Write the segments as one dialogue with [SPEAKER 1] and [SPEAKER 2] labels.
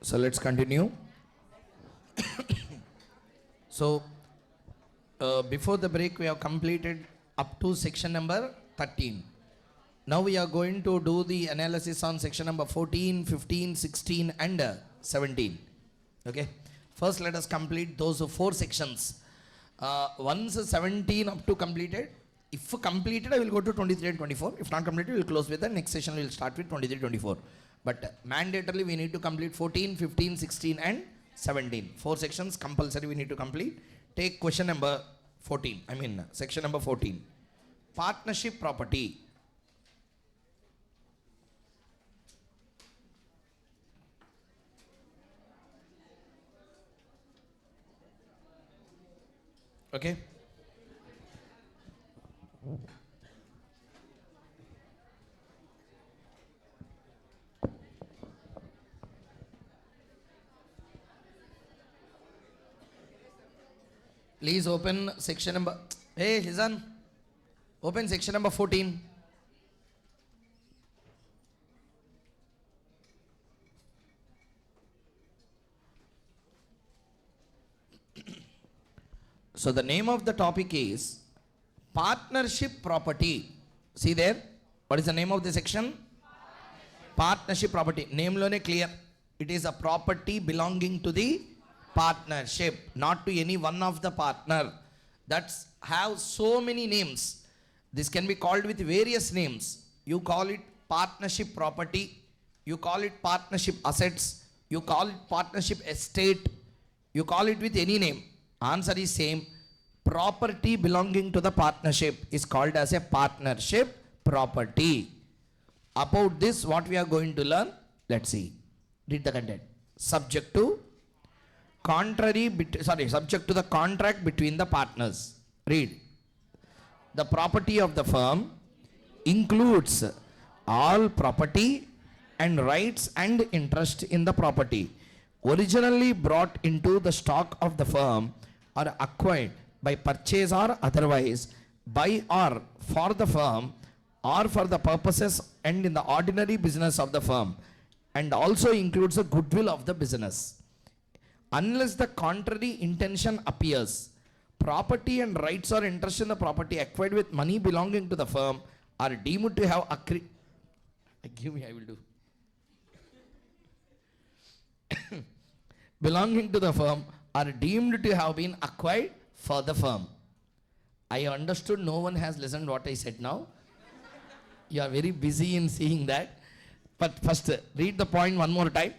[SPEAKER 1] So let's continue. So before the break, we have completed up to section number 13. Now we are going to do the analysis on section number 14, 15, 16 and 17. Okay. First let us complete those 4 sections. Once 17 up to completed, if completed I will go to 23 and 24. If not completed, we will close with the next session. We will start with 23, 24. But mandatorily we need to complete 14, 15, 16 and 17. 4 sections compulsory we need to complete. Take question number 14. Section number 14. Partnership property. Okay. Please open section number. Hey, listen. Open section number 14. So the name of the topic is partnership property. See there? What is the name of the section? Partnership property. Name lone clear. It is a property belonging to the partnership, not to any one of the partner. That's have so many names. This can be called with various names. You call it partnership property. You call it partnership assets. You call it partnership estate. You call it with any name. Answer is same. Property belonging to the partnership is called as a partnership property. About this, what we are going to learn, let's see. Read the content. Subject to the contract between the partners. Read. The property of the firm includes all property and rights and interest in the property originally brought into the stock of the firm or acquired by purchase or otherwise by or for the firm or for the purposes and in the ordinary business of the firm, and also includes the goodwill of the business. Unless the contrary intention appears, property and rights or interest in the property acquired with money belonging to the firm are deemed to have belonging to the firm are deemed to have been acquired for the firm. I understood no one has listened what I said now. You are very busy in seeing that. But first, read the point one more time.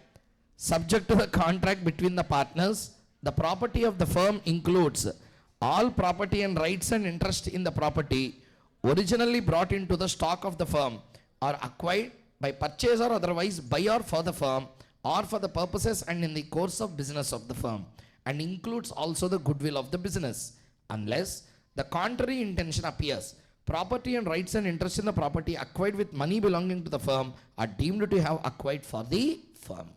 [SPEAKER 1] Subject to the contract between the partners, the property of the firm includes all property and rights and interest in the property originally brought into the stock of the firm or acquired by purchase or otherwise by or for the firm or for the purposes and in the course of business of the firm, and includes also the goodwill of the business. Unless the contrary intention appears, property and rights and interest in the property acquired with money belonging to the firm are deemed to have acquired for the firm.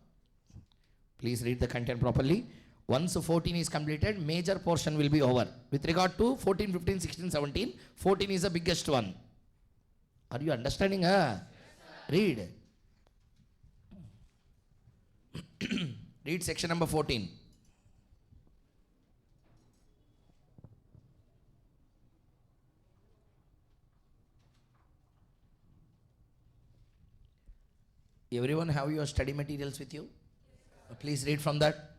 [SPEAKER 1] Please read the content properly. Once 14 is completed, major portion will be over. With regard to 14, 15, 16, 17, 14 is the biggest one. Are you understanding? Yes, read. Read section number 14. Everyone have your study materials with you? Please read from that.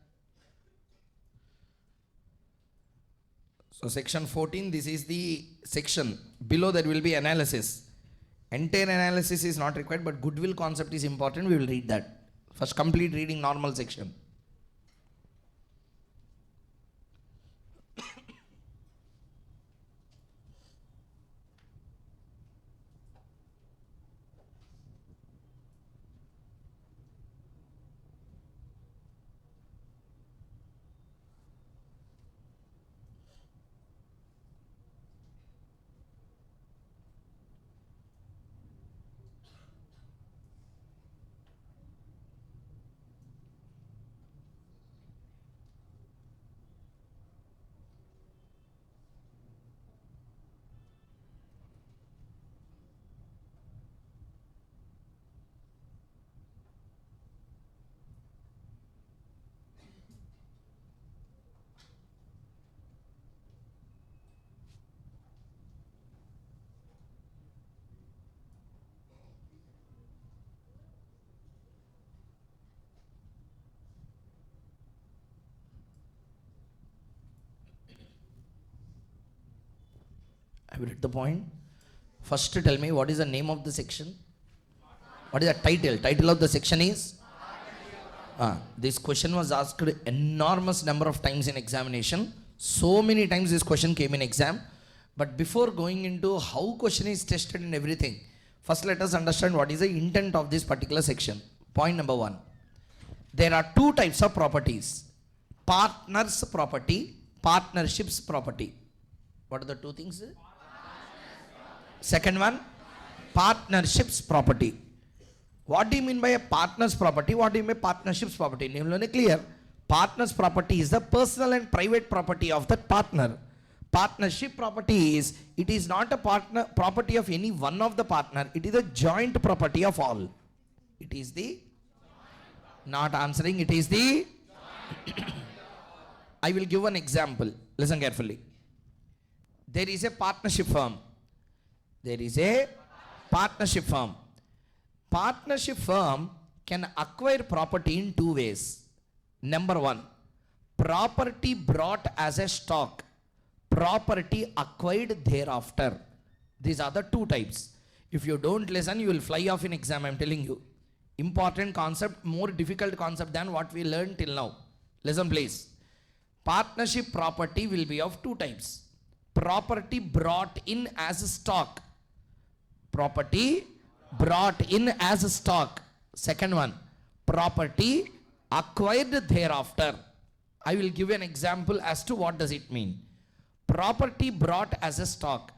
[SPEAKER 1] So section 14, this is the section. Below there will be analysis. Entire analysis is not required, but goodwill concept is important. We will read that. First, complete reading normal section. you read the point? First tell me, what is the name of the section? What is the title? Title of the section is? This question was asked enormous number of times in examination. So many times this question came in exam. But before going into how question is tested and everything, first let us understand what is the intent of this particular section. Point number 1. There are two types of properties. Partners property, partnerships property. What are the two things? Second one, partnerships property. What do you mean by a partner's property? What do you mean by partnerships property? Name clear. Partner's property is the personal and private property of the partner. Partnership property is, it is not a partner property of any one of the partner. It is a joint property of all. It is the, not answering, it is the, I will give an example. Listen carefully. There is a partnership firm. There is a partnership firm. Partnership firm can acquire property in two ways. Number 1, property brought as a stock, property acquired thereafter. These are the two types. If you don't listen, you will fly off in exam, I am telling you. Important concept, more difficult concept than what we learned till now. Listen please. Partnership property will be of two types. Property brought in as stock. Property brought in as stock. Second one, property acquired thereafter. I will give an example as to what does it mean. Property brought as a stock.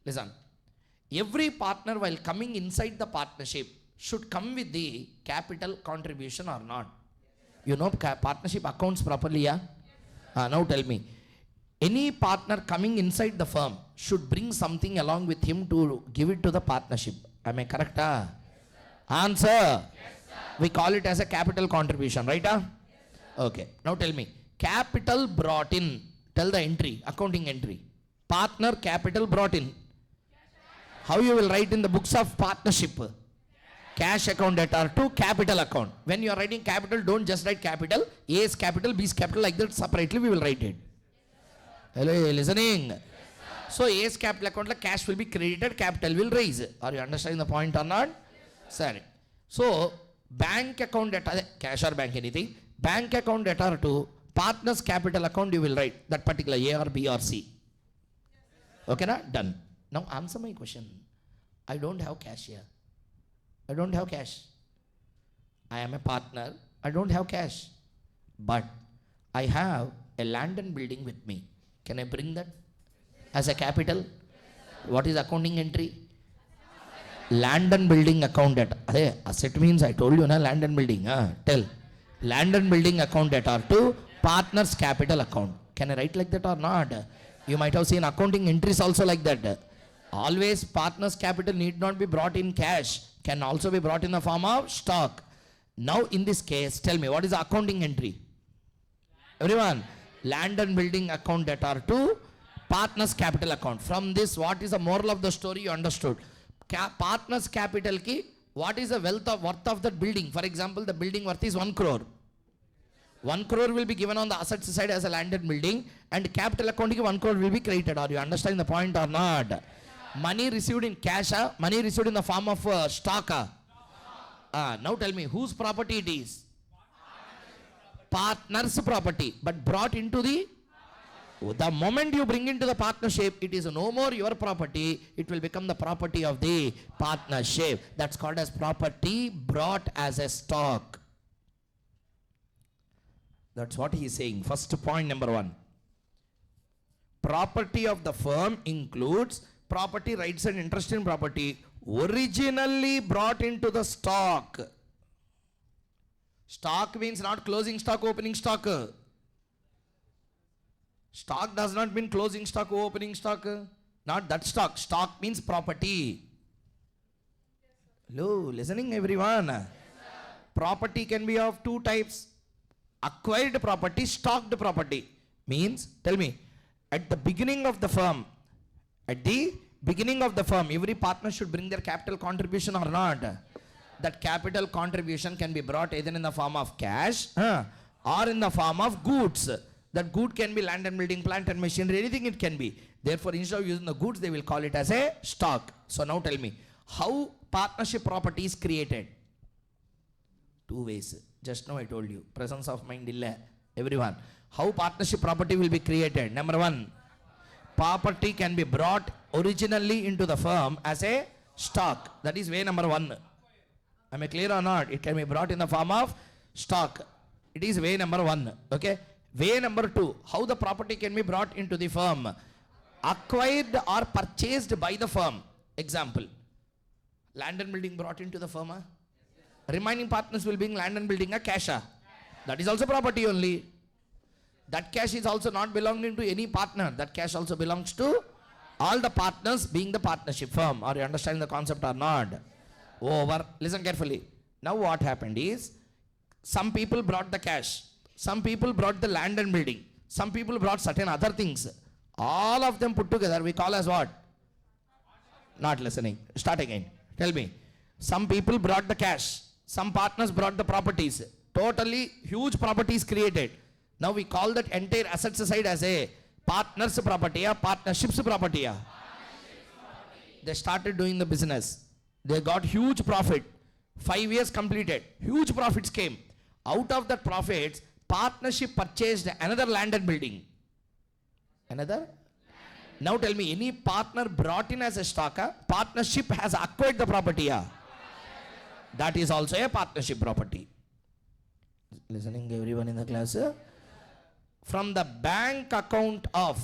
[SPEAKER 1] Listen, every partner while coming inside the partnership should come with the capital contribution or not. You know partnership accounts properly, yeah? Now tell me, any partner coming inside the firm should bring something along with him to give it to the partnership. Am I correct? Answer. Yes, we call it as a capital contribution, right? Yes, okay. Now tell me, capital brought in. Tell the entry, accounting entry. Partner capital brought in. How you will write in the books of partnership? Cash account debtor to capital account. When you are writing capital, don't just write capital. A is capital, B is capital, like that separately we will write it. Hello, listening? Yes, so A's capital account like cash will be credited, capital will raise. Are you understanding the point or not? Yes, sir. So bank account debtor, cash or bank anything, bank account debtor to partner's capital account you will write that particular A or B or C. Okay, na? Done. Now answer my question. I don't have cash here. I don't have cash. I am a partner. I don't have cash. But I have a land and building with me. Can I bring that as a capital? What is accounting entry? Land and building account debtor. Asset means I told you na, land and building. Tell. Land and building account debtor to partner's capital account. Can I write like that or not? You might have seen accounting entries also like that. Always partner's capital need not be brought in cash. Can also be brought in the form of stock. Now in this case, tell me, what is the accounting entry? Everyone, land and building account debtor to partner's capital account. From this, what is the moral of the story you understood? Partner's capital ki, what is the worth of that building? For example, the building worth is 1 crore. 1 crore will be given on the asset side as a land and building, and capital account ki 1 crore will be created. Are you understanding the point or not? Money received in cash, money received in the form of stock. Now tell me, whose property it is? Partner's property, but brought into the moment you bring into the partnership, it is no more your property, it will become the property of the partnership. That's called as property brought as a stock. That's what he is saying. First point number 1. Property of the firm includes property, rights and interest in property originally brought into the stock. Stock means not closing stock, opening stock. Stock does not mean closing stock, opening stock. Not that stock. Stock means property. Hello, listening everyone? Yes, property can be of two types. Acquired property, stocked property. Means, tell me, at the beginning of the firm, every partner should bring their capital contribution or not. That capital contribution can be brought either in the form of cash or in the form of goods. That good can be land and building, plant and machinery, anything it can be. Therefore, instead of using the goods, they will call it as a stock. So now tell me, how partnership property is created? Two ways. Just now I told you. Presence of mind illa. Everyone. How partnership property will be created? Number one, property can be brought originally into the firm as a stock. That is way number one. Am I clear or not? It can be brought in the form of stock. It is way number one. Okay. Way number two, how the property can be brought into the firm? Acquired or purchased by the firm. Example, land and building brought into the firm. Remaining partners will bring land and building a cash. That is also property only. That cash is also not belonging to any partner. That cash also belongs to all the partners being the partnership firm. Are you understanding the concept or not? Over. Listen carefully. Now what happened is, some people brought the cash. Some people brought the land and building. Some people brought certain other things. All of them put together we call as what? Not listening. Start again. Tell me. Some people brought the cash. Some partners brought the properties. Totally huge properties created. Now we call that entire assets side as a partners property or partnerships property. They started doing the business. They got huge profit. 5 years completed. Huge profits came. Out of that profits, partnership purchased another land and building. Another? Now tell me, any partner brought in as a stock, partnership has acquired the property. That is also a partnership property. Listening everyone in the class? From the bank account of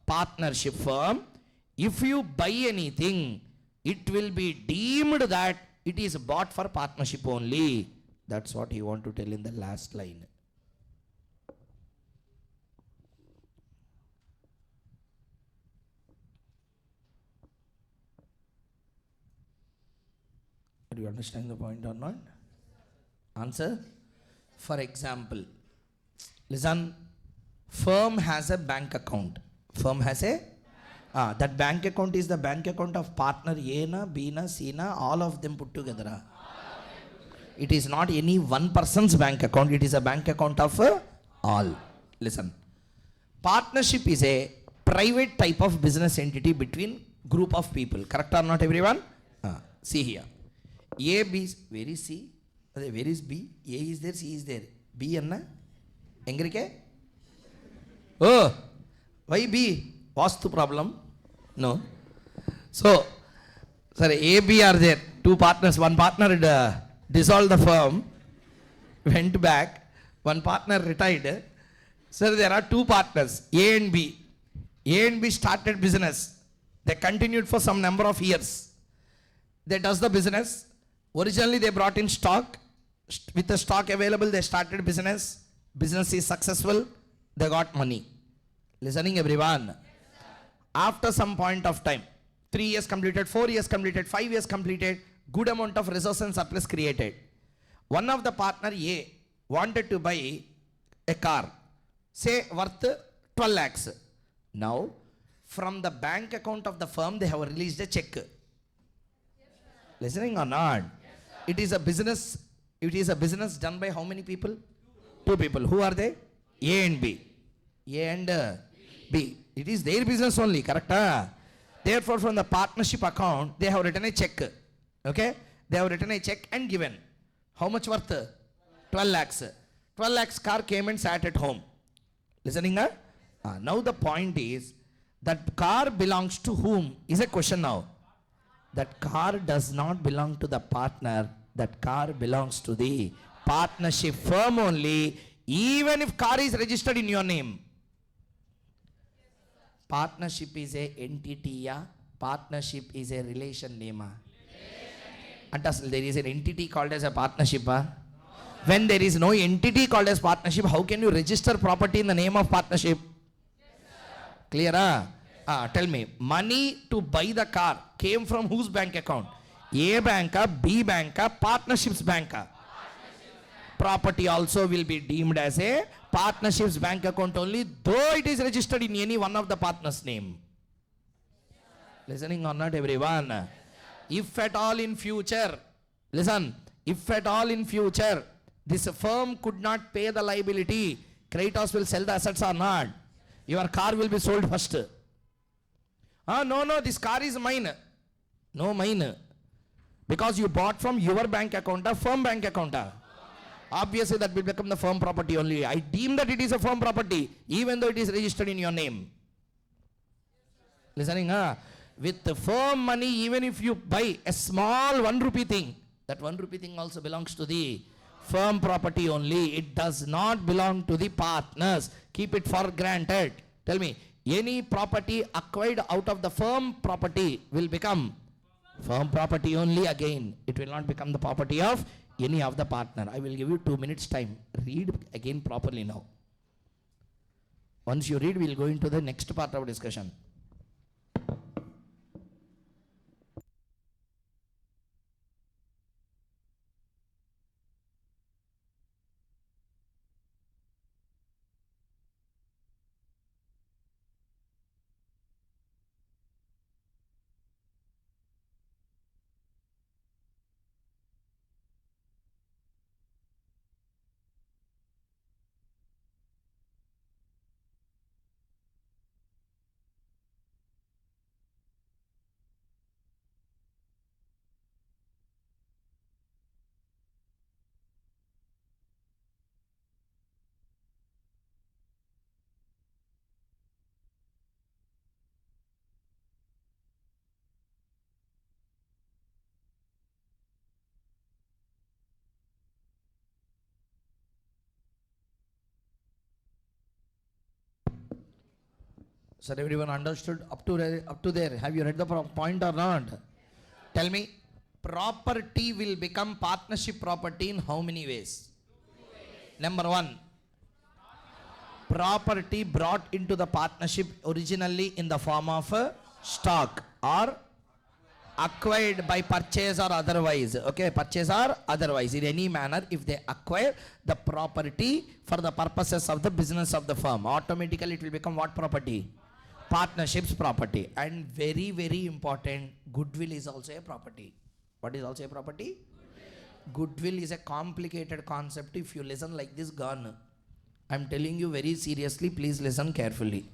[SPEAKER 1] partnership firm, if you buy anything, it will be deemed that it is bought for partnership only. That's what he want to tell in the last line. Do you understand the point or not? Answer? For example, listen, firm has a bank account. Firm has a that bank account is the bank account of partner A na, B na, C na, all of them put together. It is not any one person's bank account. It is a bank account of all. Listen, partnership is a private type of business entity between group of people. Correct or not, everyone? See here. A, B, where is C? Where is B? A is there, C is there. B anna? Engrike? Oh, why B? What's the problem? No. So, sorry, A, B are there. Two partners. One partner had dissolved the firm, went back. One partner retired. So, there are two partners, A and B. A and B started business. They continued for some number of years. They does the business. Originally, they brought in stock. With the stock available, they started business. Business is successful. They got money. Listening, everyone? After some point of time, 3 years completed, 4 years completed, 5 years completed, good amount of resource and surplus created. One of the partner A wanted to buy a car, say worth 12 lakhs. Now, from the bank account of the firm, they have released a check. Listening or not? It is a business. It is a business done by how many people? Two people. Who are they? A and B. A and B. It is their business only, correct? Therefore, from the partnership account, they have written a check. Okay? They have written a check and given. How much worth? 12 lakhs. 12 lakhs car came and sat at home. Listening? Now the point is, that car belongs to whom? Is a question now. That car does not belong to the partner. That car belongs to the partnership firm only, even if car is registered in your name. Partnership is a entity, partnership is a relation name. And there is an entity called as a partnership. No. When there is no entity called as partnership, how can you register property in the name of partnership? Yes, clear? Tell me, money to buy the car came from whose bank account? A bank, B bank, partnerships bank. Property also will be deemed as a partnerships bank account only, though it is registered in any one of the partners' name. Listening or not, everyone? If at all in future, listen, if at all in future, this firm could not pay the liability, creditors will sell the assets or not? Your car will be sold first. No, this car is mine. No, mine. Because you bought from your bank account, a firm bank account. Obviously, that will become the firm property only. I deem that it is a firm property, even though it is registered in your name. Listening, with the firm money, even if you buy a small 1 rupee thing, that 1 rupee thing also belongs to the firm property only. It does not belong to the partners. Keep it for granted. Tell me, any property acquired out of the firm property will become firm property only again. It will not become the property of any of the partner. I will give you 2 minutes time. Read again properly now. Once you read, we will go into the next part of discussion. Sir, everyone understood up to there? Have you read the point or not? Tell me, property will become partnership property in how many ways? Number one, property brought into the partnership originally in the form of a stock or acquired by purchase or otherwise. Okay, purchase or otherwise. In any manner, if they acquire the property for the purposes of the business of the firm, automatically it will become what property? Partnerships property. And very, very important, goodwill is also a property. What is also a property? Goodwill is a complicated concept. If you listen like this, gone. I'm telling you very seriously, please listen carefully.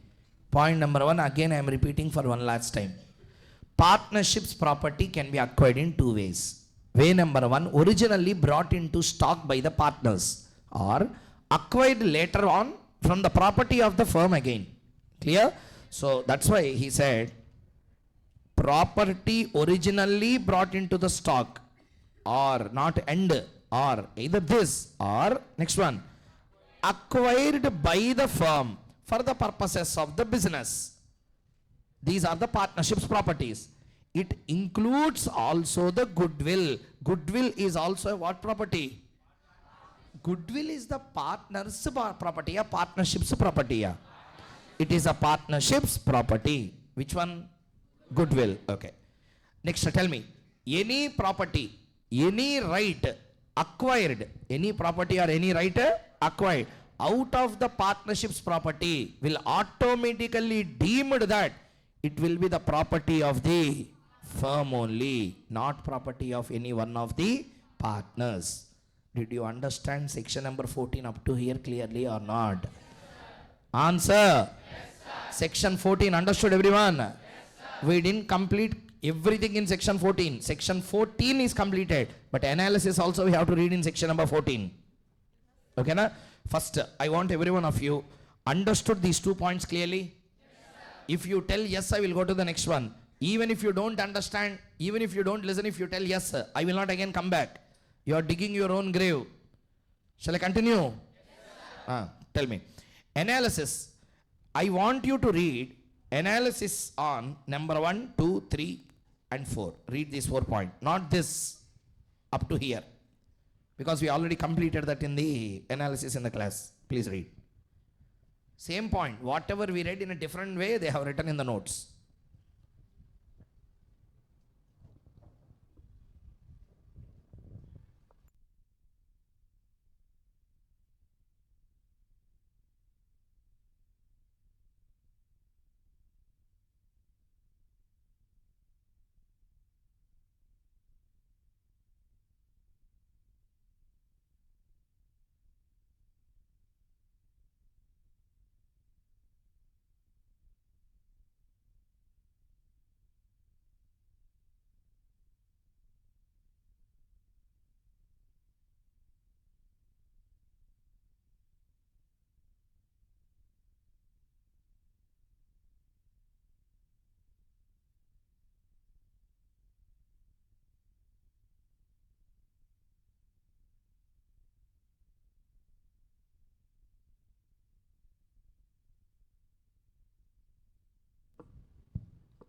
[SPEAKER 1] Point number one, again I am repeating for one last time. Partnerships property can be acquired in two ways. Way number one, originally brought into stock by the partners or acquired later on from the property of the firm again. Clear? So that's why he said property originally brought into the stock or not end or either this or next one acquired by the firm for the purposes of the business. These are the partnerships properties. It includes also the goodwill. Goodwill is also what property? Goodwill is the partner's property, a partnerships property. It is a partnerships property. Which one? Goodwill. Okay. Next, tell me, any property, any right acquired, any property or any right acquired out of the partnerships property will automatically deemed that it will be the property of the firm only, not property of any one of the partners. Did you understand section number 14 up to here clearly or not? Answer. Yes, section 14 understood everyone? Yes, we didn't complete everything in section 14. Section 14 is completed, but analysis also we have to read in section number 14. Okay na? First, I want every one of you understood these 2 points clearly. If you tell yes, I will go to the next one. Even if you don't understand, even if you don't listen, if you tell yes, I will not again come back. You are digging your own grave. Shall I continue? Yes, tell me. Analysis. I want you to read analysis on number 1, 2, 3 and 4. Read these 4 points. Not this up to here. Because we already completed that in the analysis in the class. Please read. Same point. Whatever we read in a different way, they have written in the notes.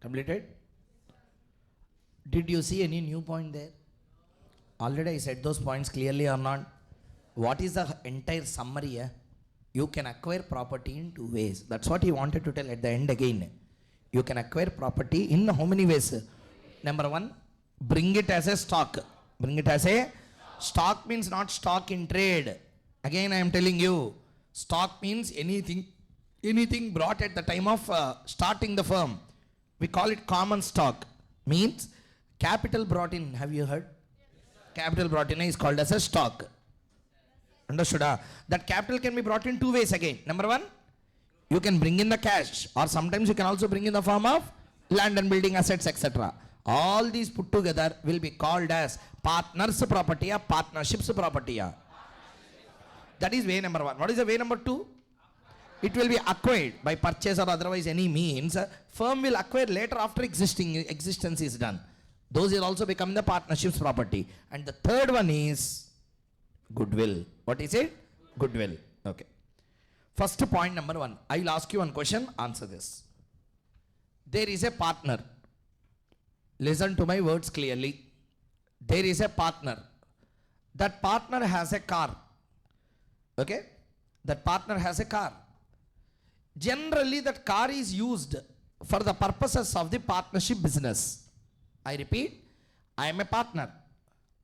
[SPEAKER 1] Completed? Did you see any new point there? Already I said those points clearly or not? What is the entire summary here? You can acquire property in two ways. That's what he wanted to tell at the end again. You can acquire property in how many ways? Number one, bring it as a stock. Bring it as a stock means not stock in trade. Again I am telling you, stock means anything brought at the time of starting the firm. We call it common stock. Means capital brought in. Have you heard? Capital brought in is called as a stock. Understood? That capital can be brought in two ways again. Number one, you can bring in the cash, or sometimes you can also bring in the form of land and building assets, etc. All these put together will be called as partners property or partnerships property. That is way number one. What is the way number two? It will be acquired by purchase or otherwise any means. Firm will acquire later after existence is done. Those will also become the partnerships property. And the third one is goodwill. What is it? Goodwill. Okay. First point number one. I will ask you one question. Answer this. There is a partner. Listen to my words clearly. There is a partner. That partner has a car. Okay? That partner has a car. Generally, that car is used for the purposes of the partnership business. I repeat, I am a partner.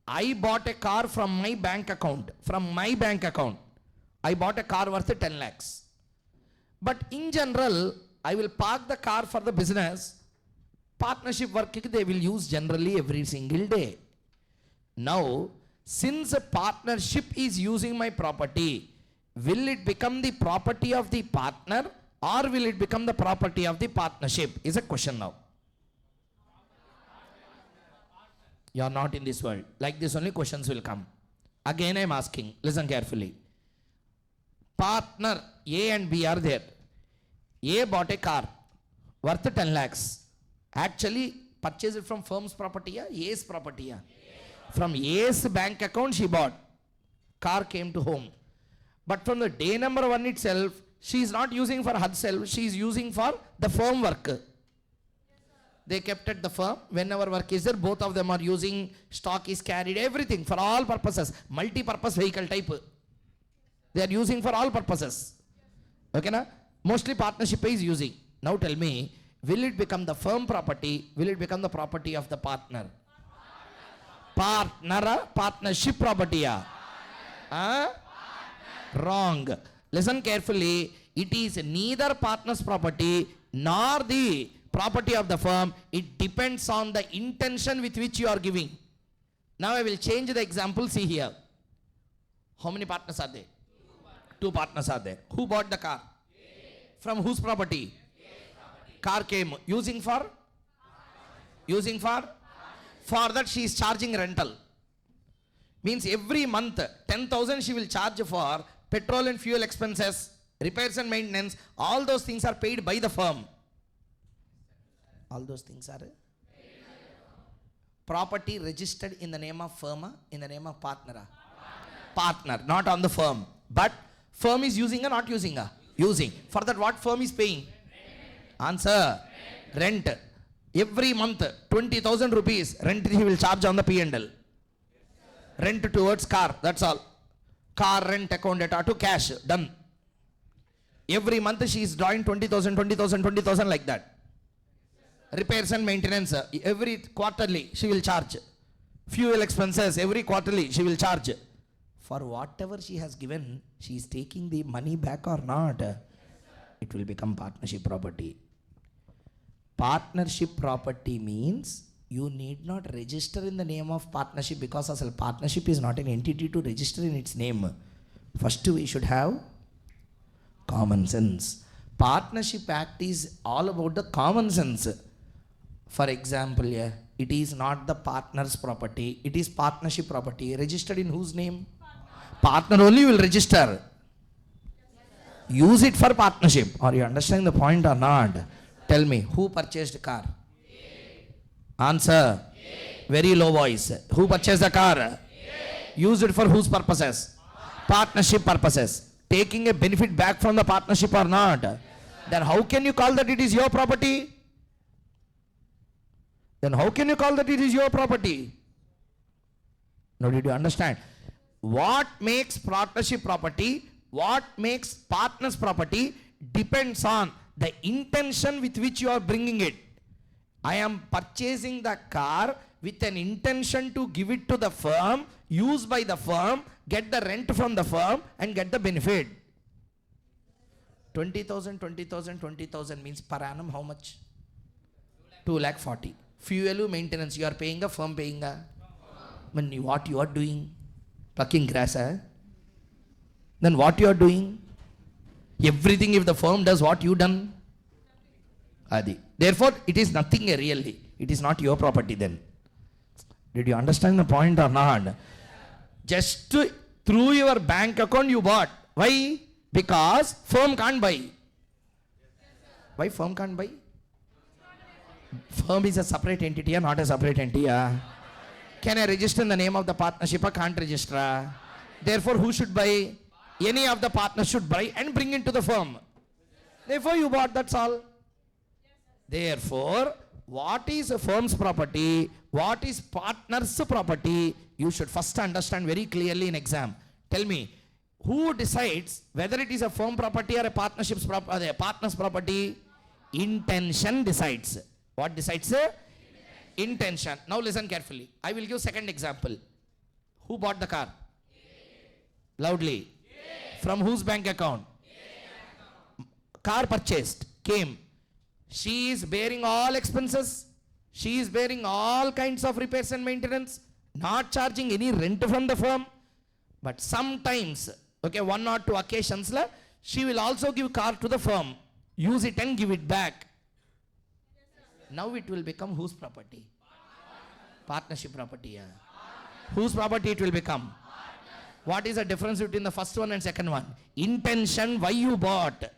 [SPEAKER 1] I bought a car from my bank account. From my bank account, I bought a car worth 10 lakhs. But in general, I will park the car for the business. Partnership work they will use generally every single day. Now, since a partnership is using my property, will it become the property of the partner or will it become the property of the partnership? Is a question now. You are not in this world. Like this only questions will come. Again I am asking. Listen carefully. Partner A and B are there. A bought a car worth 10 lakhs. Actually purchased it from firm's property, A's property. From A's bank account she bought. Car came to home. But from the day number one itself, she is not using for herself, she is using for the firm work. They kept at the firm. Whenever work is there, both of them are using, stock is carried, everything for all purposes. Multi-purpose vehicle type. They are using for all purposes. Okay, na? Mostly partnership is using. Now tell me, will it become the firm property? Will it become the property of the partner? Partnership property. Wrong. Listen carefully. It is neither partner's property nor the property of the firm. It depends on the intention with which you are giving. Now I will change the example. See here. How many partners are there? Two partners are there. Who bought the car? From whose property? Car came. Using for? For that she is charging rental. Means every month 10,000 she will charge for petrol and fuel expenses, repairs and maintenance. All those things are paid by the firm. All those things are property registered in the name of firm, in the name of partner. Partner, not on the firm. But firm is using or not using? Using. For that what firm is paying? Answer. Rent. Every month 20,000 rupees rent he will charge on the P&L. Rent towards car, that's all. Car rent account data to cash, done. Every month she is drawing 20,000 like that. Repairs and maintenance, every quarterly she will charge. Fuel expenses, every quarterly she will charge. For whatever she has given, she is taking the money back or not? It will become partnership property. Partnership property means you need not register in the name of partnership because as a partnership is not an entity to register in its name. First we should have common sense. Partnership Act is all about the common sense. For example, it is not the partner's property, it is partnership property. Registered in whose name? Partner only will register. Use it for partnership. Are you understanding the point or not? Tell me, who purchased car? Answer. Very low voice. Who purchased the car? Use it for whose purposes? Partnership purposes. Taking a benefit back from the partnership or not? Then how can you call that it is your property? Then how can you call that it is your property? Now did you understand? What makes partnership property, what makes partners property depends on the intention with which you are bringing it. I am purchasing the car with an intention to give it to the firm, use by the firm, get the rent from the firm and get the benefit. 20,000, 20,000, 20,000 means per annum how much? 2,40,000. Fuel, maintenance, you are paying a firm paying a? What you are doing? Plucking grass, eh? Then what you are doing? Everything if the firm does what you done? Adi. Therefore, it is nothing really. It is not your property then. Did you understand the point or not? Just through your bank account you bought. Why? Because firm can't buy. Why firm can't buy? Firm is a separate entity or not a separate entity? Can I register in the name of the partnership or can't register? Therefore, who should buy? Any of the partners should buy and bring into the firm. Therefore, you bought, that's all. Therefore, what is a firm's property? What is partner's property? You should first understand very clearly in exam. Tell me, who decides whether it is a firm property or a partnership's property, a partner's property? Intention decides. What decides? Intention. Now listen carefully. I will give second example. Who bought the car? Loudly. From whose bank account? Car purchased. Came. She is bearing all expenses. She is bearing all kinds of repairs and maintenance. Not charging any rent from the firm. But sometimes, okay, one or two occasions, she will also give car to the firm. Use it and give it back. Now it will become whose property? Partnership property. Yeah. Whose property it will become? What is the difference between the first one and second one? Intention, why you bought.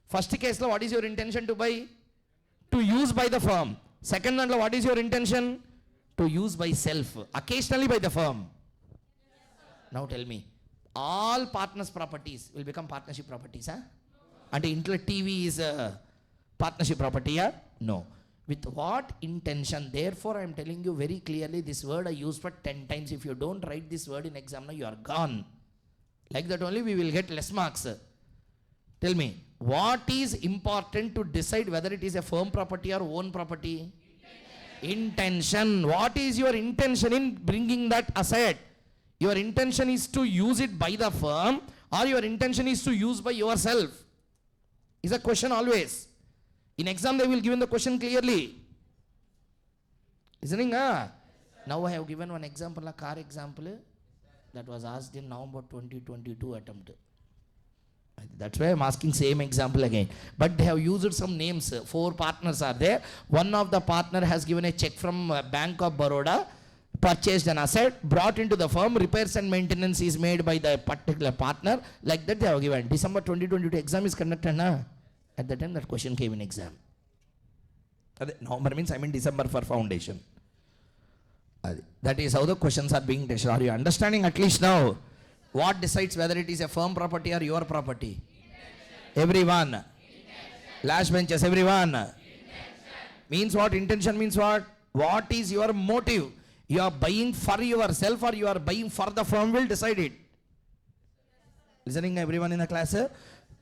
[SPEAKER 1] First case, what is your intention to buy? To use by the firm. Second one, what is your intention? To use by self. Occasionally by the firm. Now tell me, all partners' properties will become partnership properties. And the TV is a partnership property. Yeah? No. With what intention? Therefore, I am telling you very clearly, this word I used for 10 times. If you don't write this word in exam, now you are gone. Like that only we will get less marks. Tell me, what is important to decide whether it is a firm property or own property? Intention. What is your intention in bringing that asset? Your intention is to use it by the firm or your intention is to use by yourself? Is a question always. In exam, they will give the question clearly. Listening? Now I have given one example, a car example that was asked in November 2022 attempt. That's why I'm asking same example again. But they have used some names. 4 partners are there. One of the partner has given a check from Bank of Baroda, purchased an asset, brought into the firm, repairs and maintenance is made by the particular partner. Like that they have given. December 2022 exam is conducted. At the time that question came in exam. November means I mean December for foundation. That is how the questions are being tested. Are you understanding at least now? What decides whether it is a firm property or your property? Intention. Everyone. Intention. Last benches, everyone. Intention. Means what? Intention means what? What is your motive? You are buying for yourself or you are buying for the firm will decide it. Listening everyone in the class?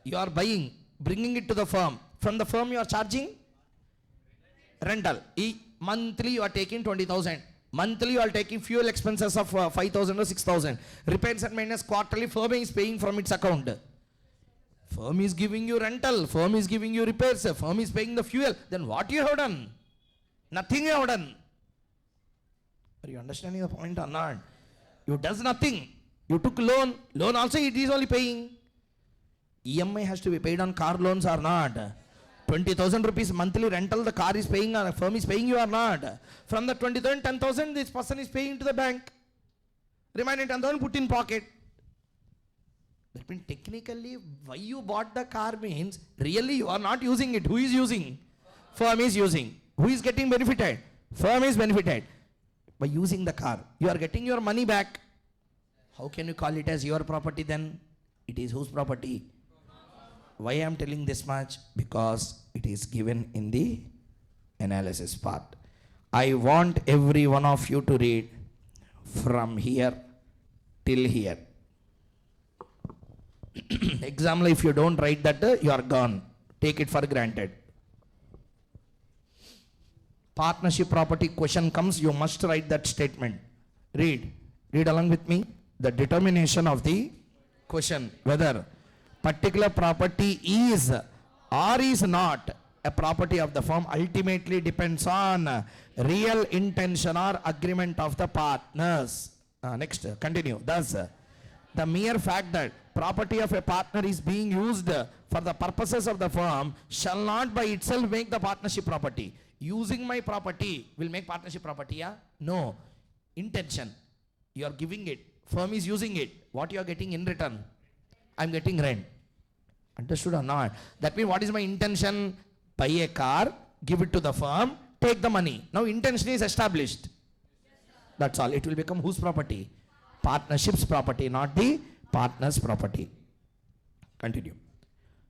[SPEAKER 1] You are buying, bringing it to the firm. From the firm you are charging rental. Monthly you are taking 20,000. Monthly you are taking fuel expenses of 5,000 or 6,000. Repairs and maintenance quarterly firm is paying from its account. Firm is giving you rental. Firm is giving you repairs. Firm is paying the fuel. Then what you have done? Nothing you have done. Are you understanding the point or not? You does nothing. You took loan. Loan also it is only paying. EMI has to be paid on car loans or not? 20,000 rupees monthly rental the car is paying or firm is paying you or not? From the 20,000, 10,000 this person is paying to the bank. Remaining 10,000 put in pocket. That means technically why you bought the car means really you are not using it. Who is using? Firm is using. Who is getting benefited? Firm is benefited. By using the car. You are getting your money back. How can you call it as your property then? It is whose property? Why I am telling this much? Because it is given in the analysis part. I want every one of you to read from here till here. Example, if you don't write that, you are gone. Take it for granted. Partnership property question comes, you must write that statement. Read along with me. The determination of the question, whether particular property is or is not a property of the firm, ultimately depends on real intention or agreement of the partners. Next, continue. Thus, the mere fact that property of a partner is being used for the purposes of the firm shall not by itself make the partnership property. Using my property will make partnership property, yeah? No. Intention. You are giving it. Firm is using it. What you are getting in return? I am getting rent. Understood or not? That means what is my intention? Buy a car, give it to the firm, take the money. Now intention is established. That's all. It will become whose property? Partnership's property, not the partner's property. Continue.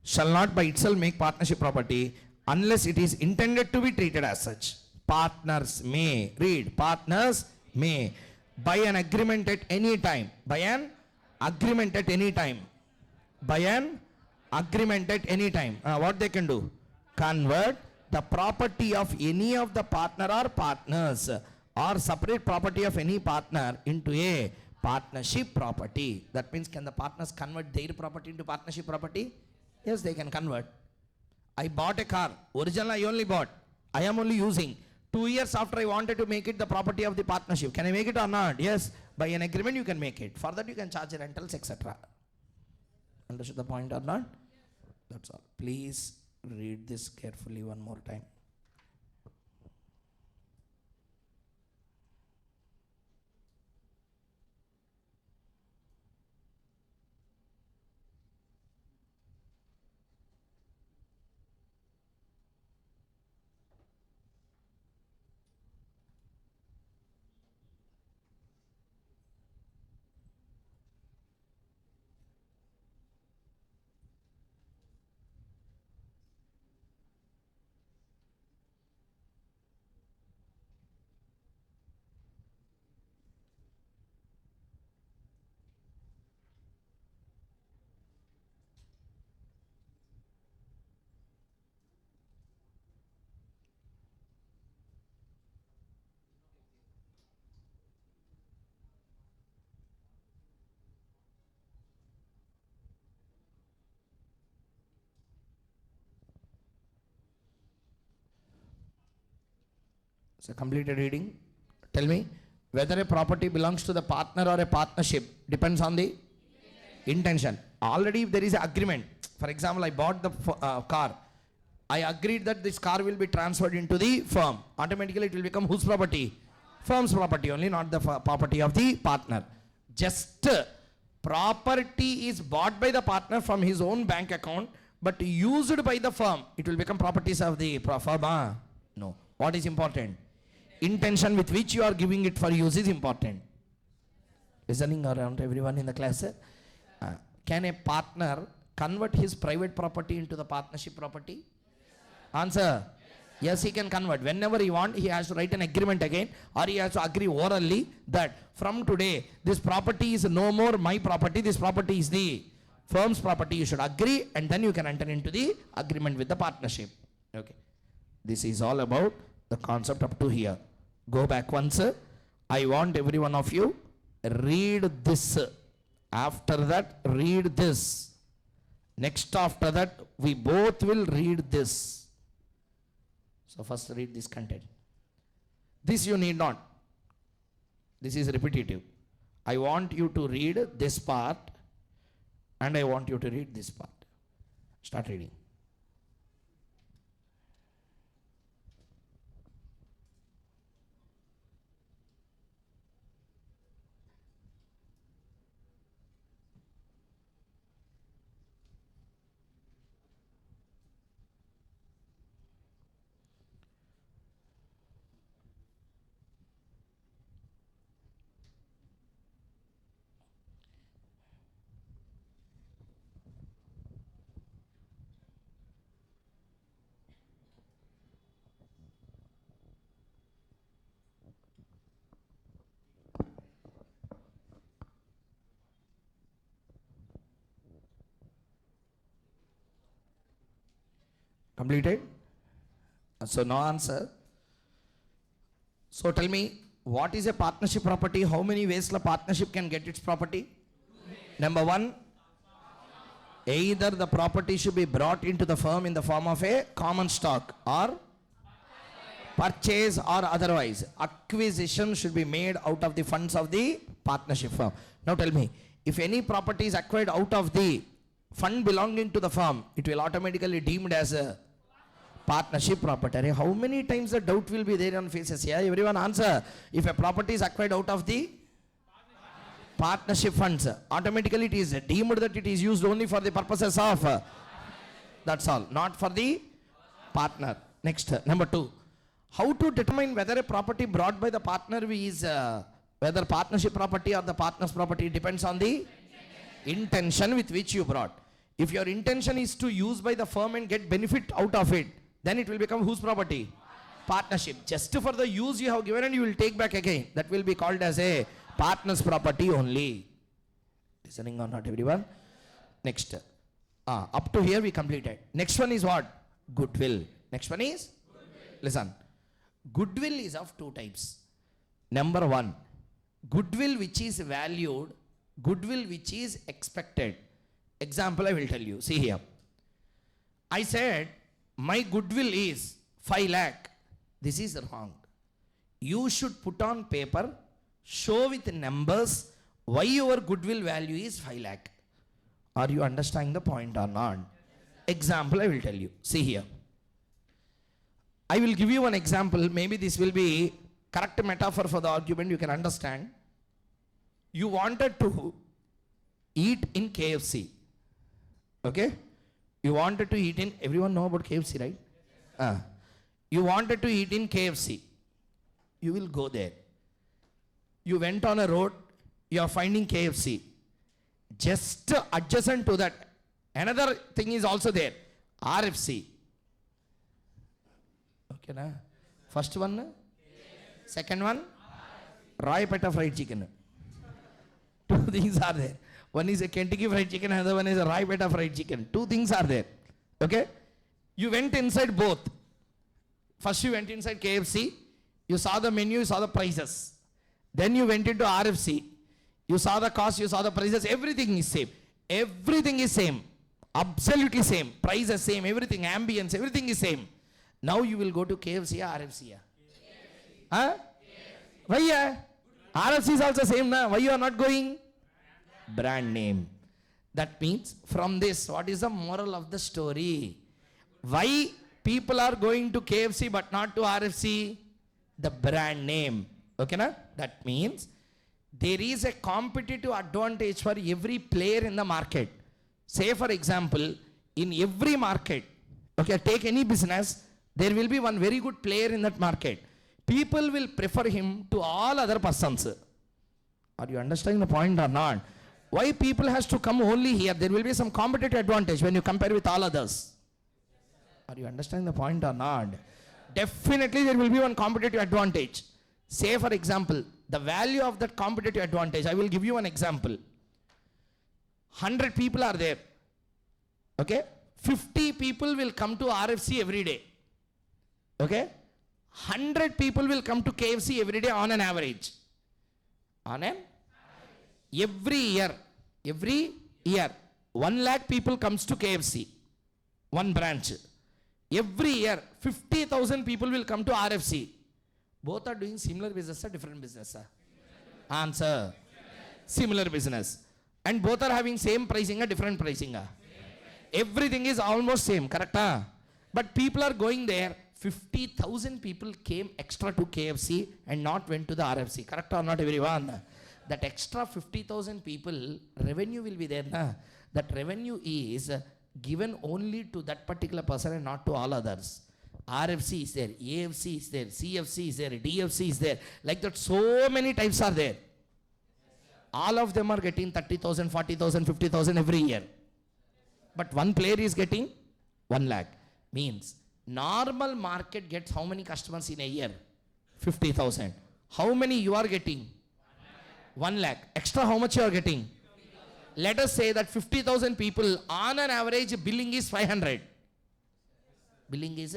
[SPEAKER 1] Shall not by itself make partnership property unless it is intended to be treated as such. Partners may, read, partners may, by an agreement at any time, by an agreement at any time, by an agreement at any time, what they can do? Convert the property of any of the partner or partners or separate property of any partner into a partnership property. That means, can the partners convert their property into partnership property? Yes, they can convert. I bought a car. Originally, I only bought. I am only using. 2 years after, I wanted to make it the property of the partnership. Can I make it or not? Yes. By an agreement, you can make it. For that, you can charge rentals, etc. Understood the point or not? That's all. Please read this carefully one more time. So completed reading. Tell me, whether a property belongs to the partner or a partnership depends on the intention. Already if there is an agreement, for example, I bought the car. I agreed that this car will be transferred into the firm. Automatically it will become whose property? Firm's property only, not the property of the partner. Just property is bought by the partner from his own bank account, but used by the firm, it will become properties of the firm. No. What is important? Intention with which you are giving it for use is important. Listening around everyone in the class? Can a partner convert his private property into the partnership property? Answer. Yes, he can convert. Whenever he wants, he has to write an agreement again, or he has to agree orally that from today, this property is no more my property, this property is the firm's property. You should agree, and then you can enter into the agreement with the partnership. Okay. This is all about the concept up to here. Go back once. I want every one of you read this. After that, read this. Next after that, we both will read this. So first read this content. This you need not. This is repetitive. I want you to read this part and I want you to read this part. Start reading. Completed? So no answer. So tell me, what is a partnership property? How many ways the partnership can get its property? Number one, either the property should be brought into the firm in the form of a common stock or purchase or otherwise. Acquisition should be made out of the funds of the partnership firm. Now tell me, if any property is acquired out of the fund belonging to the firm, it will automatically deemed as a partnership property. How many times the doubt will be there on faces? Yeah, everyone answer. If a property is acquired out of the partnership funds, automatically it is deemed that it is used only for the purposes of, that's all, not for the partner. Next, number two, how to determine whether a property brought by the partner is whether partnership property or the partner's property? Depends on the intention with which you brought. If your intention is to use by the firm and get benefit out of it, then it will become whose property? Partnership. Just for the use you have given and you will take back again, that will be called as a partner's property only. Listening or not, everyone? Next. Up to here we completed. Next one is what? Goodwill. Next one is? Goodwill. Listen. Goodwill is of two types. Number one, goodwill which is valued, goodwill which is expected. Example I will tell you. See here. I said my goodwill is 5 lakh. This is wrong. You should put on paper, show with numbers why your goodwill value is 5 lakh. Are you understanding the point or not? Example I will tell you. See here. I will give you one example. Maybe this will be correct metaphor for the argument. You can understand. You wanted to eat in KFC. Okay? You wanted to eat in, everyone know about KFC, right? You wanted to eat in KFC. You will go there. You went on a road, you are finding KFC. Just adjacent to that, another thing is also there, RFC. Okay, na? First one, second one, Roypeta fried chicken. Two things are there. One is a Kentucky fried chicken, another one is a Roypeta fried chicken. Two things are there. Okay? You went inside both. First you went inside KFC, you saw the menu, you saw the prices. Then you went into RFC, you saw the cost, you saw the prices, everything is same. Everything is same. Absolutely same. Price is same, everything, ambience, everything is same. Now you will go to KFC or RFC. Huh? Why? Yeah? RFC is also same, na? Why you are not going? Brand name. That means from this, what is the moral of the story? Why people are going to KFC but not to RFC? The brand name. Okay, na? That means there is a competitive advantage for every player in the market. Say for example, in every market, okay, take any business, there will be one very good player in that market. People will prefer him to all other persons. Are you understanding the point or not? Why people has to come only here? There will be some competitive advantage when you compare with all others. Are you understanding the point or not? Definitely there will be one competitive advantage. Say for example, the value of that competitive advantage, I will give you an example. 100 people are there. Okay? 50 people will come to RFC every day. Okay? 100 people will come to KFC every day on an average. On an? Every year, 1 lakh people comes to KFC. One branch. Every year, 50,000 people will come to RFC. Both are doing similar business or different business? Answer. Similar business. And both are having same pricing or different pricing? Everything is almost same, correct? But people are going there. 50,000 people came extra to KFC and not went to the RFC. Correct or not, everyone? That extra 50,000 people, revenue will be there. Na? That revenue is given only to that particular person and not to all others. RFC is there, AFC is there, CFC is there, DFC is there. Like that, so many types are there. All of them are getting 30,000, 40,000, 50,000 every year. But one player is getting 1 lakh. Means normal market gets how many customers in a year? 50,000. How many you are getting? 1 lakh. Extra how much you are getting? Let us say that 50,000 people on an average billing is 500. Billing is